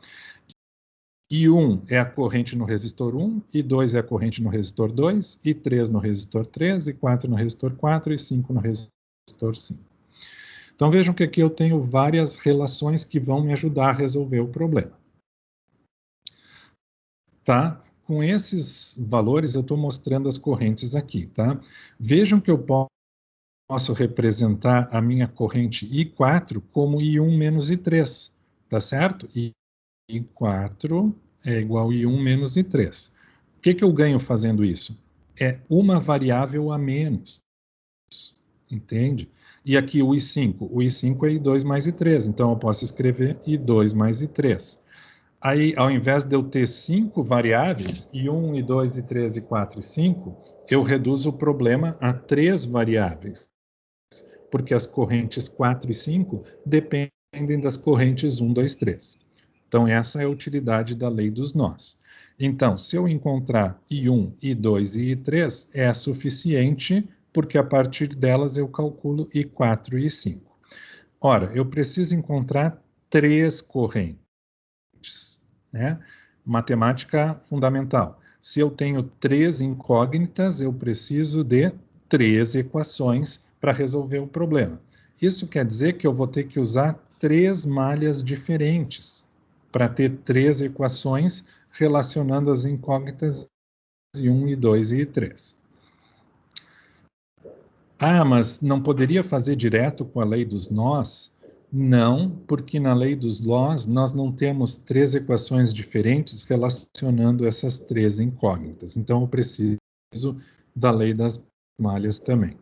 I1 é a corrente no resistor 1, I2 é a corrente no resistor 2, I3 no resistor 3, I4 no resistor 4 e 5 no resistor 5. Então vejam que aqui eu tenho várias relações que vão me ajudar a resolver o problema. Tá? Com esses valores eu estou mostrando as correntes aqui, tá? Vejam que eu posso representar a minha corrente I4 como I1 menos I3, tá certo? I4 é igual a I1 menos I3. O que eu ganho fazendo isso? É uma variável a menos, entende? E aqui o I5 é I2 mais I3, então eu posso escrever I2 mais I3. Aí, ao invés de eu ter 5 variáveis, I1, I2, I3, I4 e 5, eu reduzo o problema a 3 variáveis, porque as correntes 4 e 5 dependem das correntes 1, 2, 3. Então, essa é a utilidade da lei dos nós. Então, se eu encontrar I1, I2 e I3, é suficiente, porque a partir delas eu calculo I4 e I5. Ora, eu preciso encontrar 3 correntes, né? Matemática fundamental. Se eu tenho 3 incógnitas, eu preciso de 3 equações para resolver o problema. Isso quer dizer que eu vou ter que usar 3 malhas diferentes para ter 3 equações relacionando as incógnitas I1, I2 e I3. Ah, mas não poderia fazer direto com a lei dos nós? Não, porque na lei dos nós nós não temos 3 equações diferentes relacionando essas 3 incógnitas. Então, eu preciso da lei das malhas também.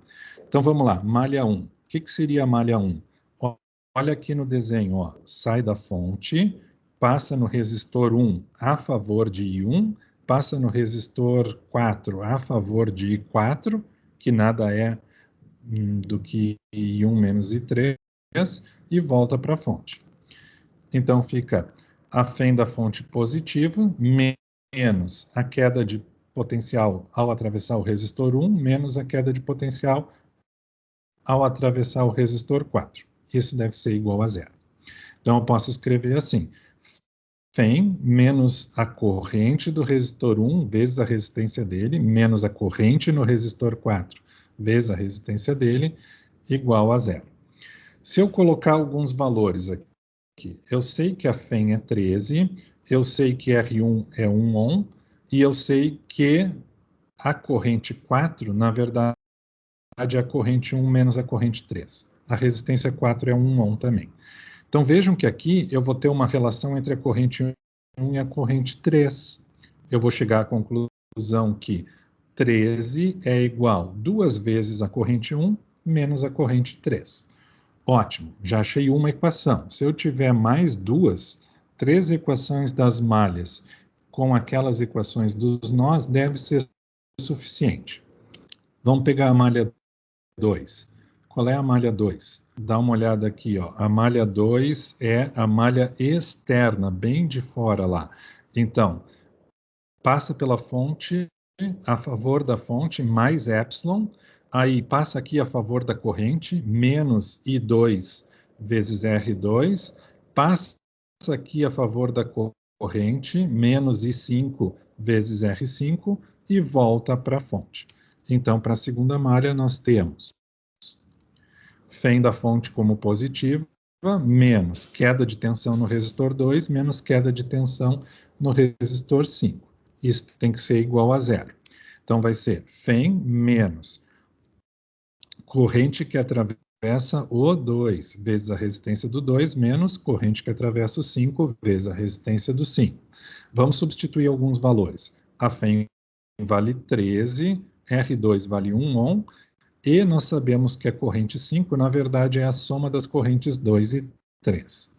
Então, vamos lá. Malha 1. O que seria a malha 1? Olha aqui no desenho, ó. Sai da fonte, passa no resistor 1 a favor de I1, passa no resistor 4 a favor de I4, que nada é do que I1 menos I3, e volta para a fonte. Então, fica a fenda da fonte positiva, menos a queda de potencial ao atravessar o resistor 1, menos a queda de potencial ao atravessar o resistor 4. Isso deve ser igual a 0. Então, eu posso escrever assim, Fem menos a corrente do resistor 1 vezes a resistência dele, menos a corrente no resistor 4 vezes a resistência dele, igual a 0. Se eu colocar alguns valores aqui, eu sei que a Fem é 13, eu sei que R1 é 1 ohm, e eu sei que a corrente 4, na verdade, é a corrente 1 menos a corrente 3. A resistência 4 é 1 ohm também. Então, vejam que aqui eu vou ter uma relação entre a corrente 1 e a corrente 3. Eu vou chegar à conclusão que 13 é igual 2 vezes a corrente 1 menos a corrente 3. Ótimo, já achei uma equação. Se eu tiver mais 3 equações das malhas com aquelas equações dos nós, deve ser suficiente. Vamos pegar a malha 2. Qual é a malha 2? Dá uma olhada aqui, ó. A malha 2 é a malha externa, bem de fora lá. Então, passa pela fonte, a favor da fonte, mais epsilon, aí passa aqui a favor da corrente, menos I2 vezes R2, passa aqui a favor da corrente, menos I5 vezes R5, e volta para a fonte. Então, para a segunda malha, nós temos Fem da fonte como positiva, menos queda de tensão no resistor 2, menos queda de tensão no resistor 5. Isso tem que ser igual a 0. Então, vai ser FEM menos corrente que atravessa o 2 vezes a resistência do 2 menos corrente que atravessa o 5 vezes a resistência do 5. Vamos substituir alguns valores. A FEM vale 13, R2 vale 1 ohm, e nós sabemos que a corrente 5, na verdade, é a soma das correntes 2 e 3,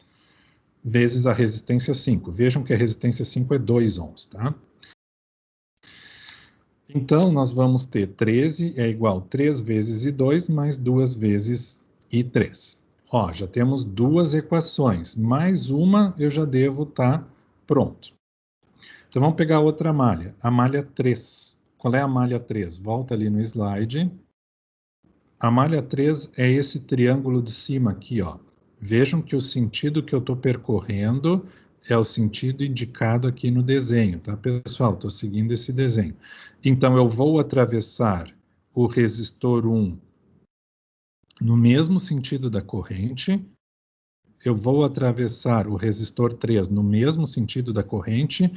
vezes a resistência 5. Vejam que a resistência 5 é 2 ohms, tá? Então, nós vamos ter 13 é igual a 3 vezes I2 mais 2 vezes I3. Ó, já temos duas equações, mais uma eu já devo estar pronto. Então, vamos pegar outra malha, a malha 3. Qual é a malha 3? Volta ali no slide. A malha 3 é esse triângulo de cima aqui, ó. Vejam que o sentido que eu estou percorrendo é o sentido indicado aqui no desenho, tá, pessoal? Estou seguindo esse desenho. Então, eu vou atravessar o resistor 1 no mesmo sentido da corrente, eu vou atravessar o resistor 3 no mesmo sentido da corrente,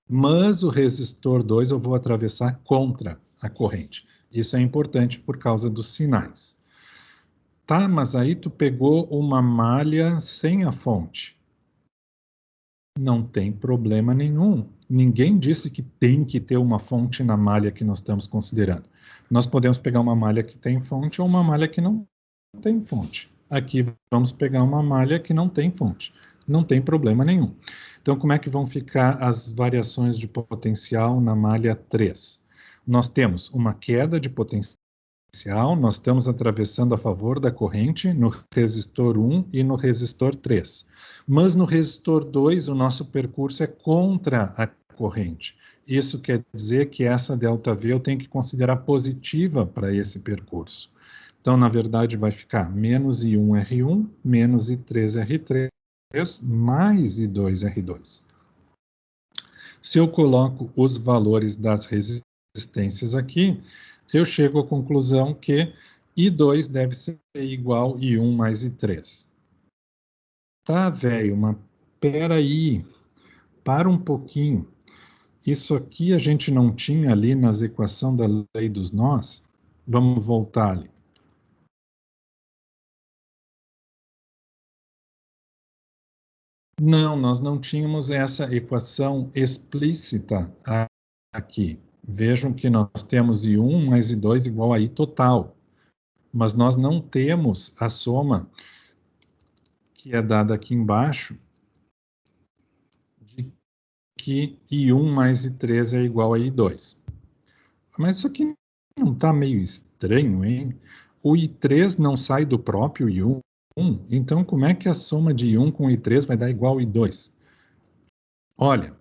mas o resistor 2 eu vou atravessar contra a corrente. Isso é importante por causa dos sinais. Tá, mas aí tu pegou uma malha sem a fonte. Não tem problema nenhum. Ninguém disse que tem que ter uma fonte na malha que nós estamos considerando. Nós podemos pegar uma malha que tem fonte ou uma malha que não tem fonte. Aqui vamos pegar uma malha que não tem fonte. Não tem problema nenhum. Então, como é que vão ficar as variações de potencial na malha 3? Nós temos uma queda de potencial, nós estamos atravessando a favor da corrente no resistor 1 e no resistor 3. Mas no resistor 2, o nosso percurso é contra a corrente. Isso quer dizer que essa ΔV eu tenho que considerar positiva para esse percurso. Então, na verdade, vai ficar menos I1R1, menos I3R3, mais I2R2. Se eu coloco os valores das resistências aqui, eu chego à conclusão que I2 deve ser igual a I1 mais I3. Tá, velho, mas peraí, para um pouquinho. Isso aqui a gente não tinha ali nas equações da lei dos nós? Vamos voltar ali. Não, nós não tínhamos essa equação explícita aqui. Vejam que nós temos I1 mais I2 igual a I total, mas nós não temos a soma que é dada aqui embaixo de que I1 mais I3 é igual a I2. Mas isso aqui não está meio estranho, hein? O I3 não sai do próprio I1, então como é que a soma de I1 com I3 vai dar igual a I2? Olha,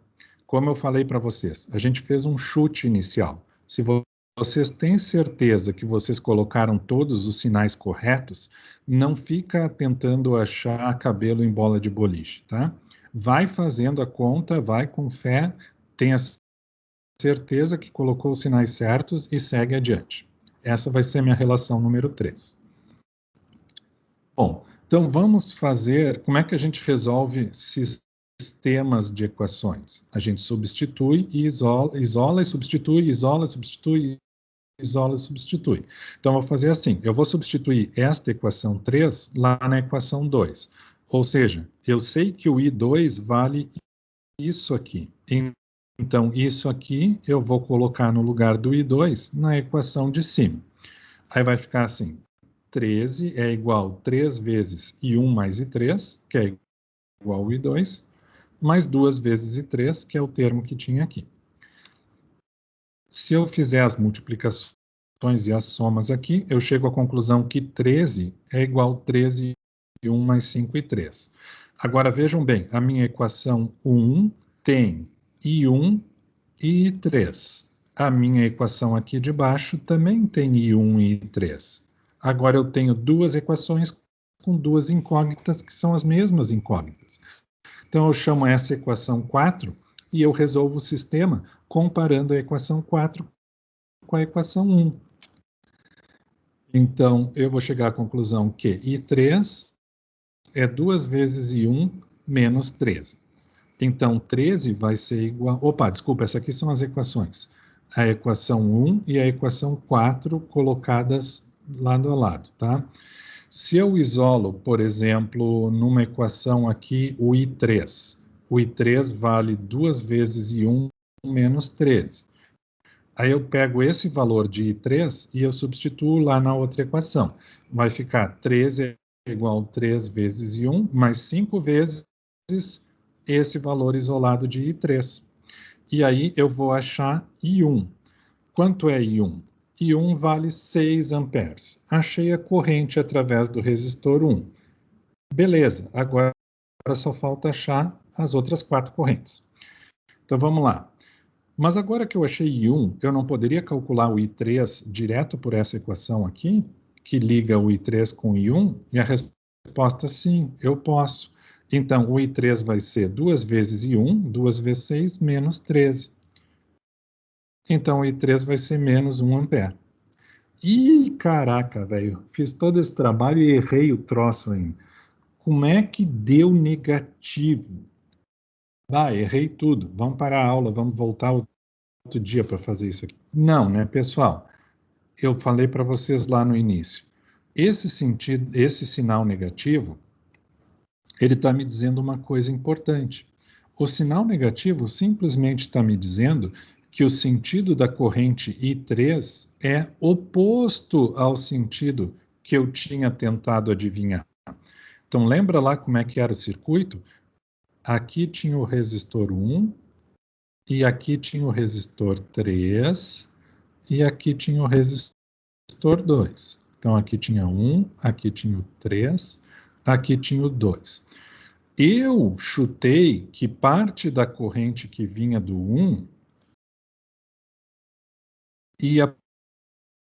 como eu falei para vocês, a gente fez um chute inicial. Se vocês têm certeza que vocês colocaram todos os sinais corretos, não fica tentando achar cabelo em bola de boliche, tá? Vai fazendo a conta, vai com fé, tenha certeza que colocou os sinais certos e segue adiante. Essa vai ser minha relação número 3. Bom, então vamos fazer, como é que a gente resolve sistemas de equações? A gente substitui e isola e substitui, isola, substitui, isola e substitui. Então, eu vou fazer assim, eu vou substituir esta equação 3 lá na equação 2. Ou seja, eu sei que o I2 vale isso aqui. Então, isso aqui eu vou colocar no lugar do I2 na equação de cima. Aí vai ficar assim, 13 é igual a 3 vezes I1 mais I3, que é igual a I2, mais 2 vezes I3, que é o termo que tinha aqui. Se eu fizer as multiplicações e as somas aqui, eu chego à conclusão que 13 é igual a 13 I1 mais 5 I3. Agora, vejam bem, a minha equação 1 tem I1 e I3. A minha equação aqui de baixo também tem I1 e I3. Agora eu tenho duas equações com duas incógnitas que são as mesmas incógnitas. Então eu chamo essa equação 4 e eu resolvo o sistema comparando a equação 4 com a equação 1. Então eu vou chegar à conclusão que I3 é 2 vezes I1 menos 13. Então, 13 vai ser igual... Opa, desculpa, essas aqui são as equações. A equação 1 e a equação 4 colocadas lado a lado, tá? Se eu isolo, por exemplo, numa equação aqui, o I3. O I3 vale 2 vezes I1 menos 13. Aí eu pego esse valor de I3 e eu substituo lá na outra equação. Vai ficar 13 é igual a 3 vezes I1 mais 5 vezes esse valor isolado de I3. E aí eu vou achar I1. Quanto é I1? I1 vale 6 amperes. Achei a corrente através do resistor 1. Beleza, agora só falta achar as outras 4 correntes. Então vamos lá. Mas agora que eu achei I1, eu não poderia calcular o I3 direto por essa equação aqui, que liga o I3 com o I1? E a resposta é sim, eu posso. Então, o I3 vai ser 2 vezes I1, 2 vezes 6, menos 13. Então, o I3 vai ser menos 1 ampere. Ih, caraca, velho, fiz todo esse trabalho e errei o troço ainda. Como é que deu negativo? Errei tudo. Vamos parar a aula, vamos voltar outro dia para fazer isso aqui. Não, né, pessoal? Eu falei para vocês lá no início. Esse sinal negativo, ele está me dizendo uma coisa importante. O sinal negativo simplesmente está me dizendo que o sentido da corrente I3 é oposto ao sentido que eu tinha tentado adivinhar. Então, lembra lá como é que era o circuito? Aqui tinha o resistor 1, e aqui tinha o resistor 3, e aqui tinha o resistor 2. Então, aqui tinha 1, aqui tinha o 3, aqui tinha o 2. Eu chutei que parte da corrente que vinha do 1 ia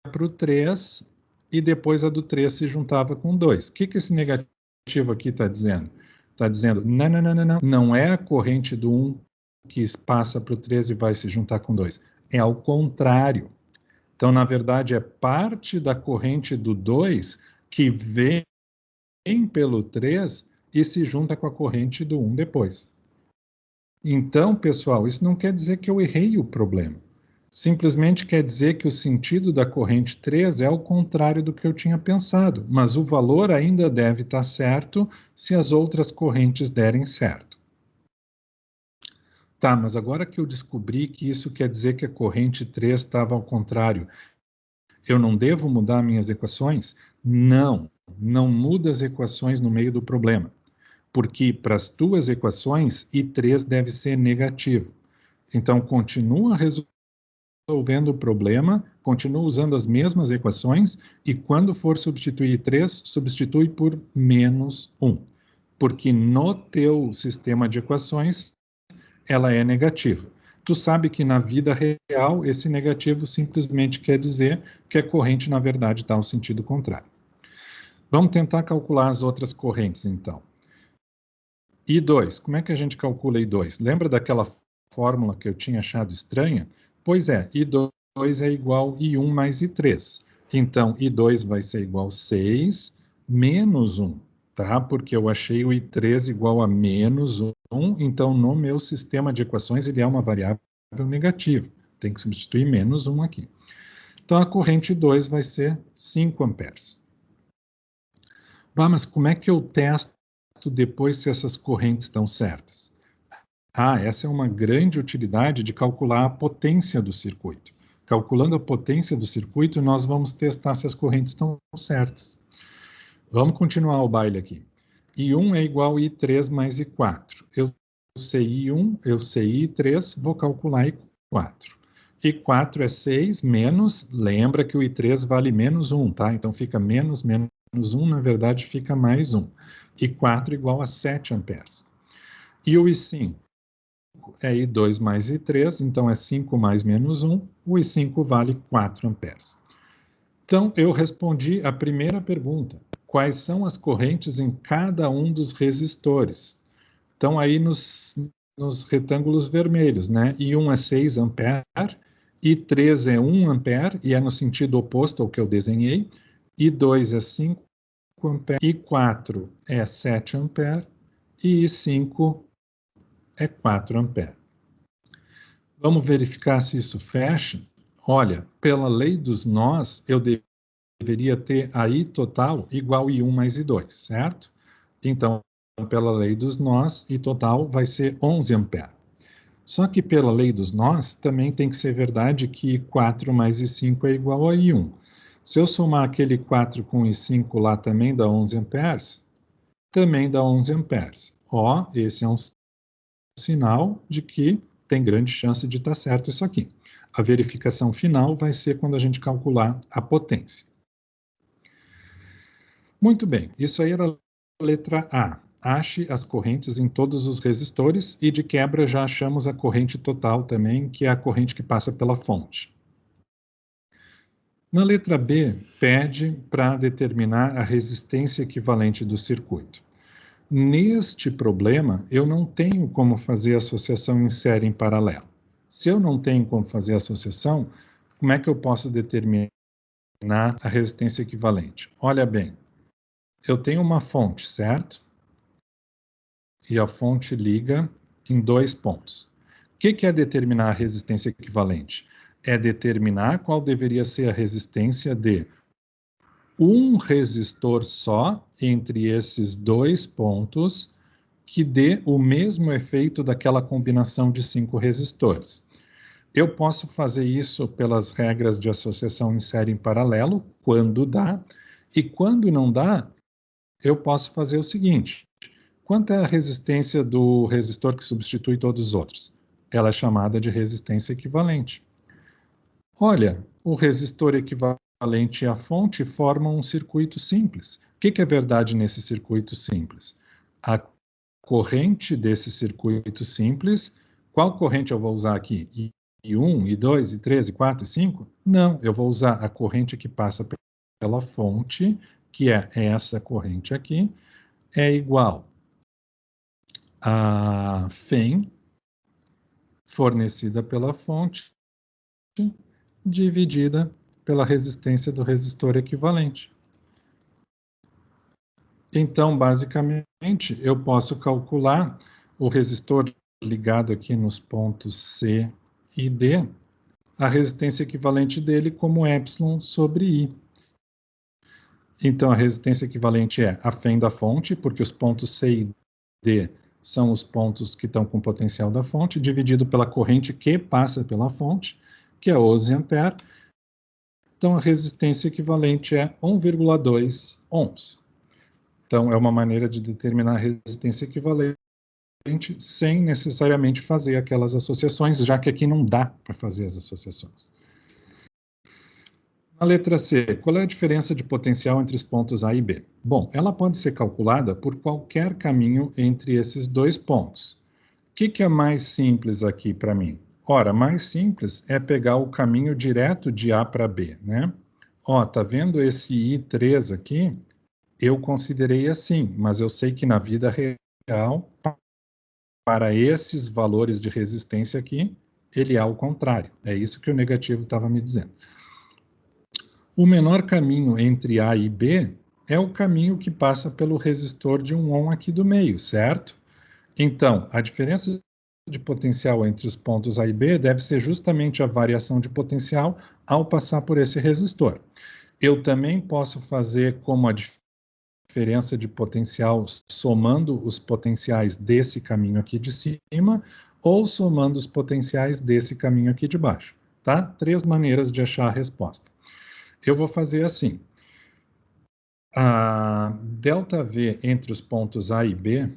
para o 3 e depois a do 3 se juntava com o 2. O que esse negativo aqui está dizendo? Está dizendo, não é a corrente do 1 que passa para o 3 e vai se juntar com o 2. É ao contrário. Então, na verdade, é parte da corrente do 2 que vem pelo 3 e se junta com a corrente do 1 depois. Então, pessoal, isso não quer dizer que eu errei o problema. Simplesmente quer dizer que o sentido da corrente 3 é o contrário do que eu tinha pensado, mas o valor ainda deve estar certo se as outras correntes derem certo. Tá, mas agora que eu descobri que isso quer dizer que a corrente 3 estava ao contrário, eu não devo mudar minhas equações? Não muda as equações no meio do problema, porque para as tuas equações, I3 deve ser negativo. Então, continua resolvendo o problema, continua usando as mesmas equações, e quando for substituir I3, substitui por menos 1, porque no teu sistema de equações, ela é negativa. Tu sabe que na vida real, esse negativo simplesmente quer dizer que a corrente, na verdade, está no sentido contrário. Vamos tentar calcular as outras correntes, então. I2, como é que a gente calcula I2? Lembra daquela fórmula que eu tinha achado estranha? Pois é, I2 é igual a I1 mais I3. Então, I2 vai ser igual a 6 menos 1, tá? Porque eu achei o I3 igual a menos 1, então no meu sistema de equações ele é uma variável negativa. Tem que substituir menos 1 aqui. Então, a corrente 2 vai ser 5 amperes. Mas como é que eu testo depois se essas correntes estão certas? Essa é uma grande utilidade de calcular a potência do circuito. Calculando a potência do circuito, nós vamos testar se as correntes estão certas. Vamos continuar o baile aqui. I1 é igual a I3 mais I4. Eu sei I1, eu sei I3, vou calcular I4. I4 é 6 menos, lembra que o I3 vale menos 1, tá? Então fica menos 1, na verdade fica mais 1. I4 igual a 7 amperes. E o I5 é I2 mais I3, então é 5 mais menos 1, o I5 vale 4 amperes. Então, eu respondi a primeira pergunta. Quais são as correntes em cada um dos resistores? Então, aí nos retângulos vermelhos, né? I1 é 6 ampere, I3 é 1 ampere, e é no sentido oposto ao que eu desenhei, I2 é 5 ampere, I4 é 7 ampere, e I5 é 4 amperes. Vamos verificar se isso fecha. Olha, pela lei dos nós, eu deveria ter a I total igual a I1 mais I2, certo? Então, pela lei dos nós, I total vai ser 11 amperes. Só que pela lei dos nós, também tem que ser verdade que I4 mais I5 é igual a I1. Se eu somar aquele 4 com I5 lá também dá 11 amperes, também dá 11 amperes. Ó, esse é um sinal de que tem grande chance de estar certo isso aqui. A verificação final vai ser quando a gente calcular a potência. Muito bem, isso aí era a letra A. Ache as correntes em todos os resistores e de quebra já achamos a corrente total também, que é a corrente que passa pela fonte. Na letra B, pede para determinar a resistência equivalente do circuito. Neste problema, eu não tenho como fazer associação em série em paralelo. Se eu não tenho como fazer associação, como é que eu posso determinar a resistência equivalente? Olha bem, eu tenho uma fonte, certo? E a fonte liga em 2 pontos. O que é determinar a resistência equivalente? É determinar qual deveria ser a resistência de um resistor só entre esses 2 pontos que dê o mesmo efeito daquela combinação de 5 resistores. Eu posso fazer isso pelas regras de associação em série em paralelo, quando dá, e quando não dá, eu posso fazer o seguinte: quanto é a resistência do resistor que substitui todos os outros? Ela é chamada de resistência equivalente. Olha, o resistor equivalente à fonte formam um circuito simples. O que é verdade nesse circuito simples? A corrente desse circuito simples, qual corrente eu vou usar aqui? I1, I2, I3, I4, I5? Não, eu vou usar a corrente que passa pela fonte, que é essa corrente aqui, é igual a FEM, fornecida pela fonte, dividida pela resistência do resistor equivalente. Então, basicamente, eu posso calcular o resistor ligado aqui nos pontos C e D, a resistência equivalente dele como epsilon sobre I. Então, a resistência equivalente é a FEM da fonte, porque os pontos C e D são os pontos que estão com potencial da fonte, dividido pela corrente que passa pela fonte, que é 11 amperes. Então, a resistência equivalente é 1,2 ohms. Então, é uma maneira de determinar a resistência equivalente sem necessariamente fazer aquelas associações, já que aqui não dá para fazer as associações. Na letra C, qual é a diferença de potencial entre os pontos A e B? Bom, ela pode ser calculada por qualquer caminho entre esses 2 pontos. O que é mais simples aqui para mim? Ora, mais simples é pegar o caminho direto de A para B, né? Ó, tá vendo esse I3 aqui? Eu considerei assim, mas eu sei que na vida real, para esses valores de resistência aqui, ele é ao contrário. É isso que o negativo estava me dizendo. O menor caminho entre A e B é o caminho que passa pelo resistor de 1 ohm aqui do meio, certo? Então, a diferença de potencial entre os pontos A e B deve ser justamente a variação de potencial ao passar por esse resistor. Eu também posso fazer como a diferença de potencial somando os potenciais desse caminho aqui de cima ou somando os potenciais desse caminho aqui de baixo, tá? 3 maneiras de achar a resposta. Eu vou fazer assim. A ΔV entre os pontos A e B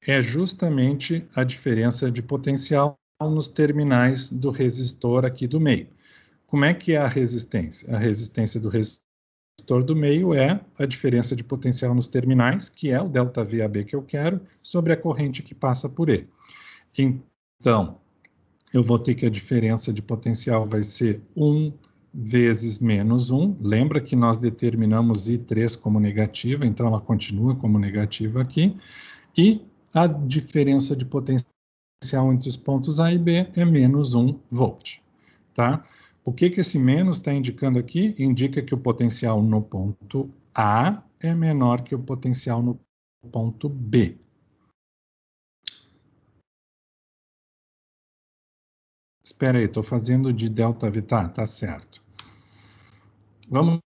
é justamente a diferença de potencial nos terminais do resistor aqui do meio. Como é que é a resistência? A resistência do resistor do meio é a diferença de potencial nos terminais, que é o ΔVAB que eu quero, sobre a corrente que passa por ele. Então, eu vou ter que a diferença de potencial vai ser 1 vezes menos 1. Lembra que nós determinamos I3 como negativa, então ela continua como negativa aqui. E a diferença de potencial entre os pontos A e B é menos 1 volt. Tá? O que esse menos está indicando aqui? Indica que o potencial no ponto A é menor que o potencial no ponto B. Espera aí, estou fazendo de ΔV. Tá certo. Vamos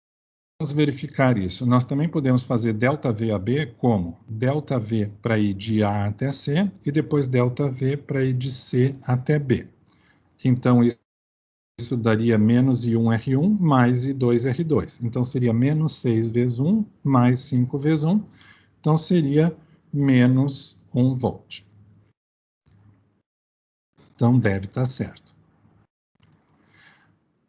verificar isso. Nós também podemos fazer ΔV/AB como ΔV para ir de A até C e depois ΔV para ir de C até B. Então, isso daria menos I1R1 mais I2R2. Então, seria menos 6 vezes 1 mais 5 vezes 1. Então, seria menos 1 volt. Então, deve estar certo.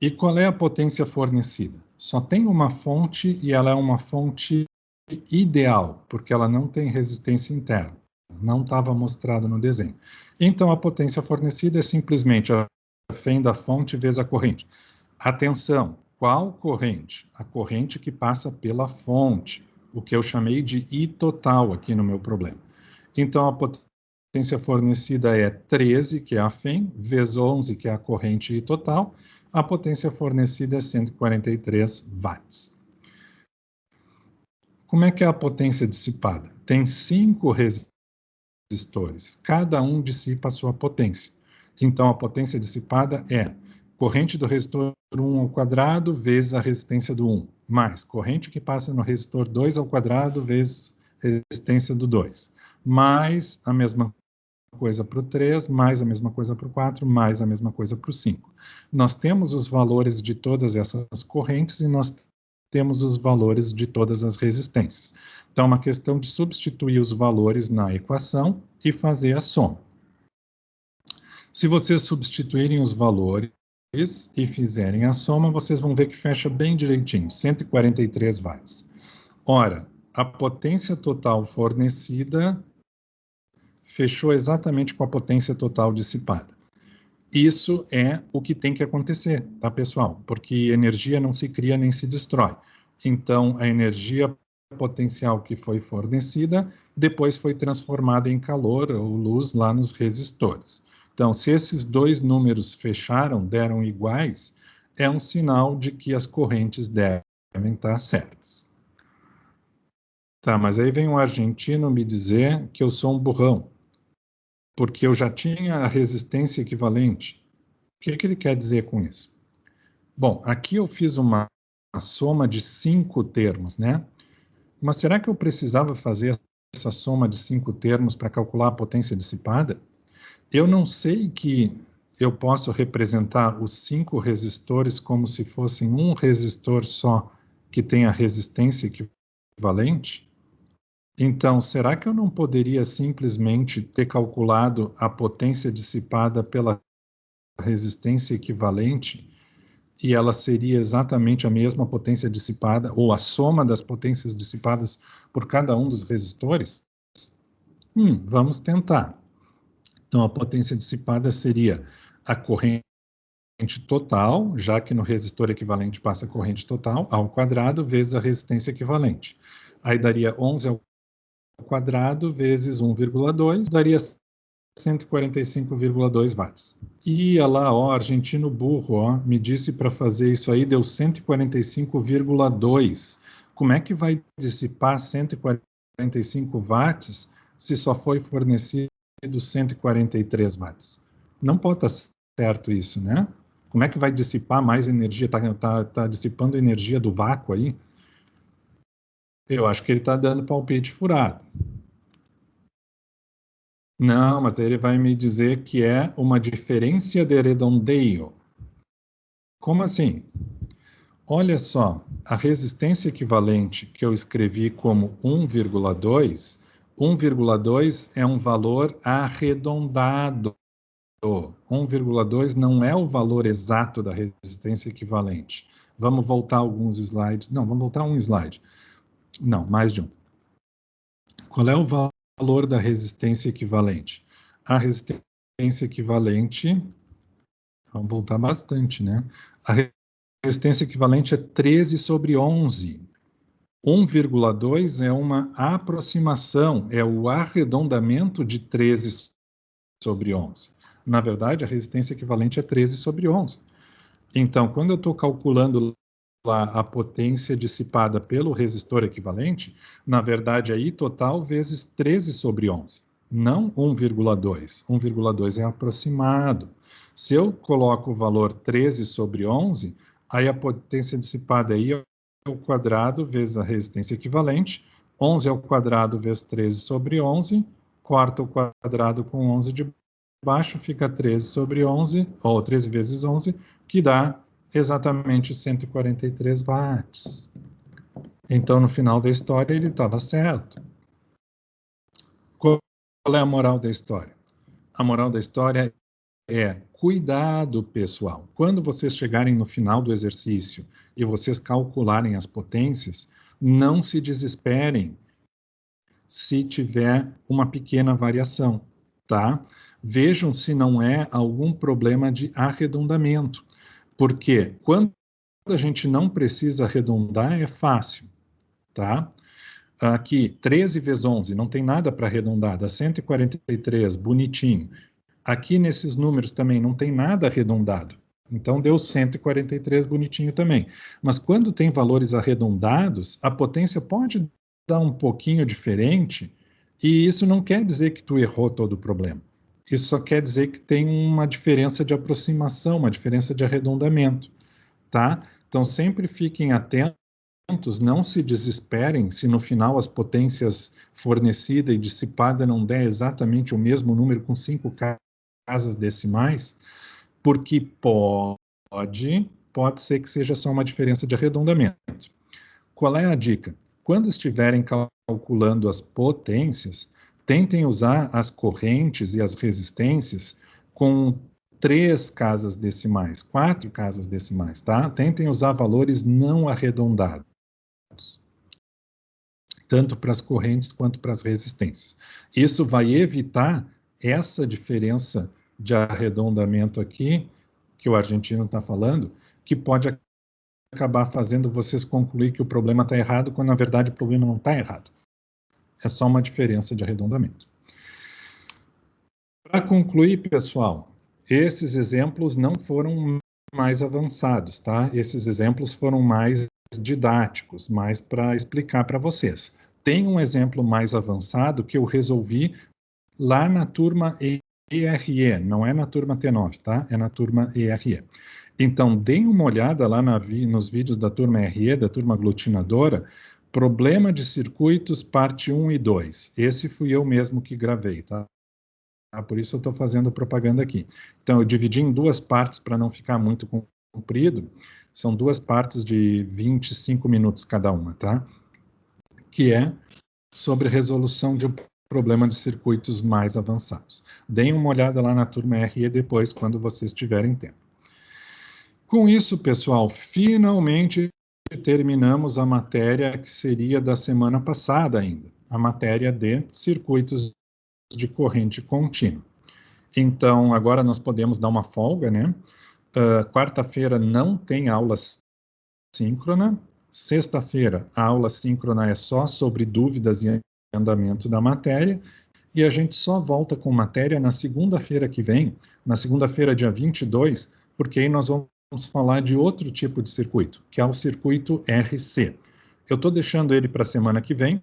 E qual é a potência fornecida? Só tem uma fonte e ela é uma fonte ideal, porque ela não tem resistência interna. Não estava mostrado no desenho. Então, a potência fornecida é simplesmente a FEM da fonte vezes a corrente. Atenção, qual corrente? A corrente que passa pela fonte, o que eu chamei de I total aqui no meu problema. Então, a potência fornecida é 13, que é a FEM, vezes 11, que é a corrente I total. A potência fornecida é 143 watts. Como é que é a potência dissipada? Tem 5 resistores, cada um dissipa a sua potência. Então, a potência dissipada é corrente do resistor 1 ao quadrado vezes a resistência do 1, mais corrente que passa no resistor 2 ao quadrado vezes resistência do 2, mais a mesma coisa para o 3, mais a mesma coisa para o 4, mais a mesma coisa para o 5. Nós temos os valores de todas essas correntes e nós temos os valores de todas as resistências. Então, é uma questão de substituir os valores na equação e fazer a soma. Se vocês substituírem os valores e fizerem a soma, vocês vão ver que fecha bem direitinho, 143 watts. Ora, a potência total fornecida fechou exatamente com a potência total dissipada. Isso é o que tem que acontecer, tá, pessoal? Porque energia não se cria nem se destrói. Então, a energia potencial que foi fornecida, depois foi transformada em calor ou luz lá nos resistores. Então, se esses dois números fecharam, deram iguais, é um sinal de que as correntes devem estar certas. Tá, mas aí vem um argentino me dizer que eu sou um burrão, porque eu já tinha a resistência equivalente. O que ele quer dizer com isso? Bom, aqui eu fiz uma soma de 5 termos, né? Mas será que eu precisava fazer essa soma de 5 termos para calcular a potência dissipada? Eu não sei que eu posso representar os 5 resistores como se fossem um resistor só que tenha resistência equivalente? Então, será que eu não poderia simplesmente ter calculado a potência dissipada pela resistência equivalente e ela seria exatamente a mesma potência dissipada, ou a soma das potências dissipadas por cada um dos resistores? Vamos tentar. Então, a potência dissipada seria a corrente total, já que no resistor equivalente passa a corrente total, ao quadrado, vezes a resistência equivalente. Aí daria 11 ao quadrado vezes 1,2, daria 145,2 watts. E olha lá, ó, argentino burro, ó, me disse para fazer isso aí, deu 145,2. Como é que vai dissipar 145 watts se só foi fornecido 143 watts? Não pode estar certo isso, né? Como é que vai dissipar mais energia? Tá dissipando energia do vácuo aí? Eu acho que ele está dando palpite furado. Não, mas ele vai me dizer que é uma diferença de redondeio. Como assim? Olha só, a resistência equivalente que eu escrevi como 1,2, 1,2 é um valor arredondado. 1,2 não é o valor exato da resistência equivalente. Vamos voltar alguns slides. Não, vamos voltar um slide. Não, mais de um. Qual é o valor da resistência equivalente? A resistência equivalente, vamos voltar bastante, né? A resistência equivalente é 13 sobre 11. 1,2 é uma aproximação, é o arredondamento de 13 sobre 11. Na verdade, a resistência equivalente é 13 sobre 11. Então, quando eu estou calculando lá a potência dissipada pelo resistor equivalente, na verdade, é I total vezes 13 sobre 11. não 1,2. 1,2 é aproximado. Se eu coloco o valor 13 sobre 11, aí a potência dissipada aí é o quadrado vezes a resistência equivalente, 11 ao quadrado vezes 13 sobre 11, corta o quadrado com 11 de baixo, fica 13 sobre 11, ou 13 vezes 11, que dá exatamente 143 watts. Então, no final da história, ele estava certo. Qual é a moral da história? A moral da história é cuidado, pessoal. Quando vocês chegarem no final do exercício e vocês calcularem as potências, não se desesperem se tiver uma pequena variação, tá? Vejam se não é algum problema de arredondamento, porque quando a gente não precisa arredondar, é fácil, tá? Aqui, 13 vezes 11, não tem nada para arredondar, dá 143, bonitinho. Aqui nesses números também não tem nada arredondado, então deu 143 bonitinho também. Mas quando tem valores arredondados, a potência pode dar um pouquinho diferente, e isso não quer dizer que tu errou todo o problema. Isso só quer dizer que tem uma diferença de aproximação, uma diferença de arredondamento, tá? Então sempre fiquem atentos, não se desesperem se no final as potências fornecida e dissipada não der exatamente o mesmo número com 5 casas decimais, porque pode ser que seja só uma diferença de arredondamento. Qual é a dica? Quando estiverem calculando as potências, tentem usar as correntes e as resistências com 3 casas decimais, 4 casas decimais, tá? Tentem usar valores não arredondados, tanto para as correntes quanto para as resistências. Isso vai evitar essa diferença de arredondamento aqui, que o argentino está falando, que pode acabar fazendo vocês concluir que o problema está errado, quando na verdade o problema não está errado. É só uma diferença de arredondamento. Para concluir, pessoal, esses exemplos não foram mais avançados, tá? Esses exemplos foram mais didáticos, mais para explicar para vocês. Tem um exemplo mais avançado que eu resolvi lá na turma ERE, não é na turma T9, tá? É na turma ERE. Então, deem uma olhada lá nos vídeos da turma ERE, da turma aglutinadora, Problema de Circuitos, parte 1 e 2. Esse fui eu mesmo que gravei, tá? Por isso eu estou fazendo propaganda aqui. Então, eu dividi em 2 partes para não ficar muito comprido. São 2 partes de 25 minutos cada uma, tá? Que é sobre resolução de um problema de circuitos mais avançados. Deem uma olhada lá na turma RE depois, quando vocês tiverem tempo. Com isso, pessoal, finalmente terminamos a matéria que seria da semana passada ainda, a matéria de circuitos de corrente contínua. Então, agora nós podemos dar uma folga, né? Quarta-feira não tem aula síncrona. Sexta-feira, a aula síncrona é só sobre dúvidas e andamento da matéria. E a gente só volta com matéria na segunda-feira que vem, na segunda-feira, dia 22, porque aí nós vamos falar de outro tipo de circuito, que é o circuito RC. Eu estou deixando ele para a semana que vem,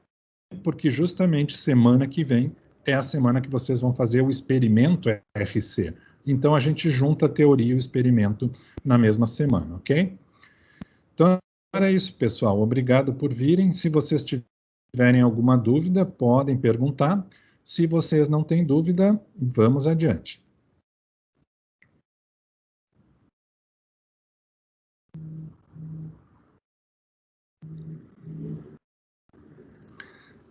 porque justamente semana que vem é a semana que vocês vão fazer o experimento RC. Então, a gente junta a teoria e o experimento na mesma semana, ok? Então, era isso, pessoal. Obrigado por virem. Se vocês tiverem alguma dúvida, podem perguntar. Se vocês não têm dúvida, vamos adiante.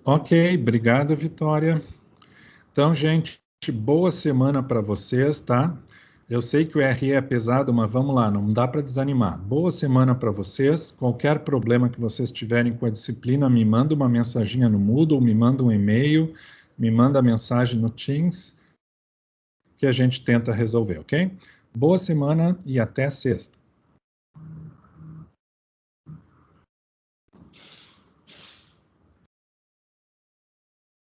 Ok, obrigado, Vitória. Então, gente, boa semana para vocês, tá? Eu sei que o RE é pesado, mas vamos lá, não dá para desanimar. Boa semana para vocês. Qualquer problema que vocês tiverem com a disciplina, me manda uma mensaginha no Moodle, me manda um e-mail, me manda mensagem no Teams, que a gente tenta resolver, ok? Boa semana e até sexta.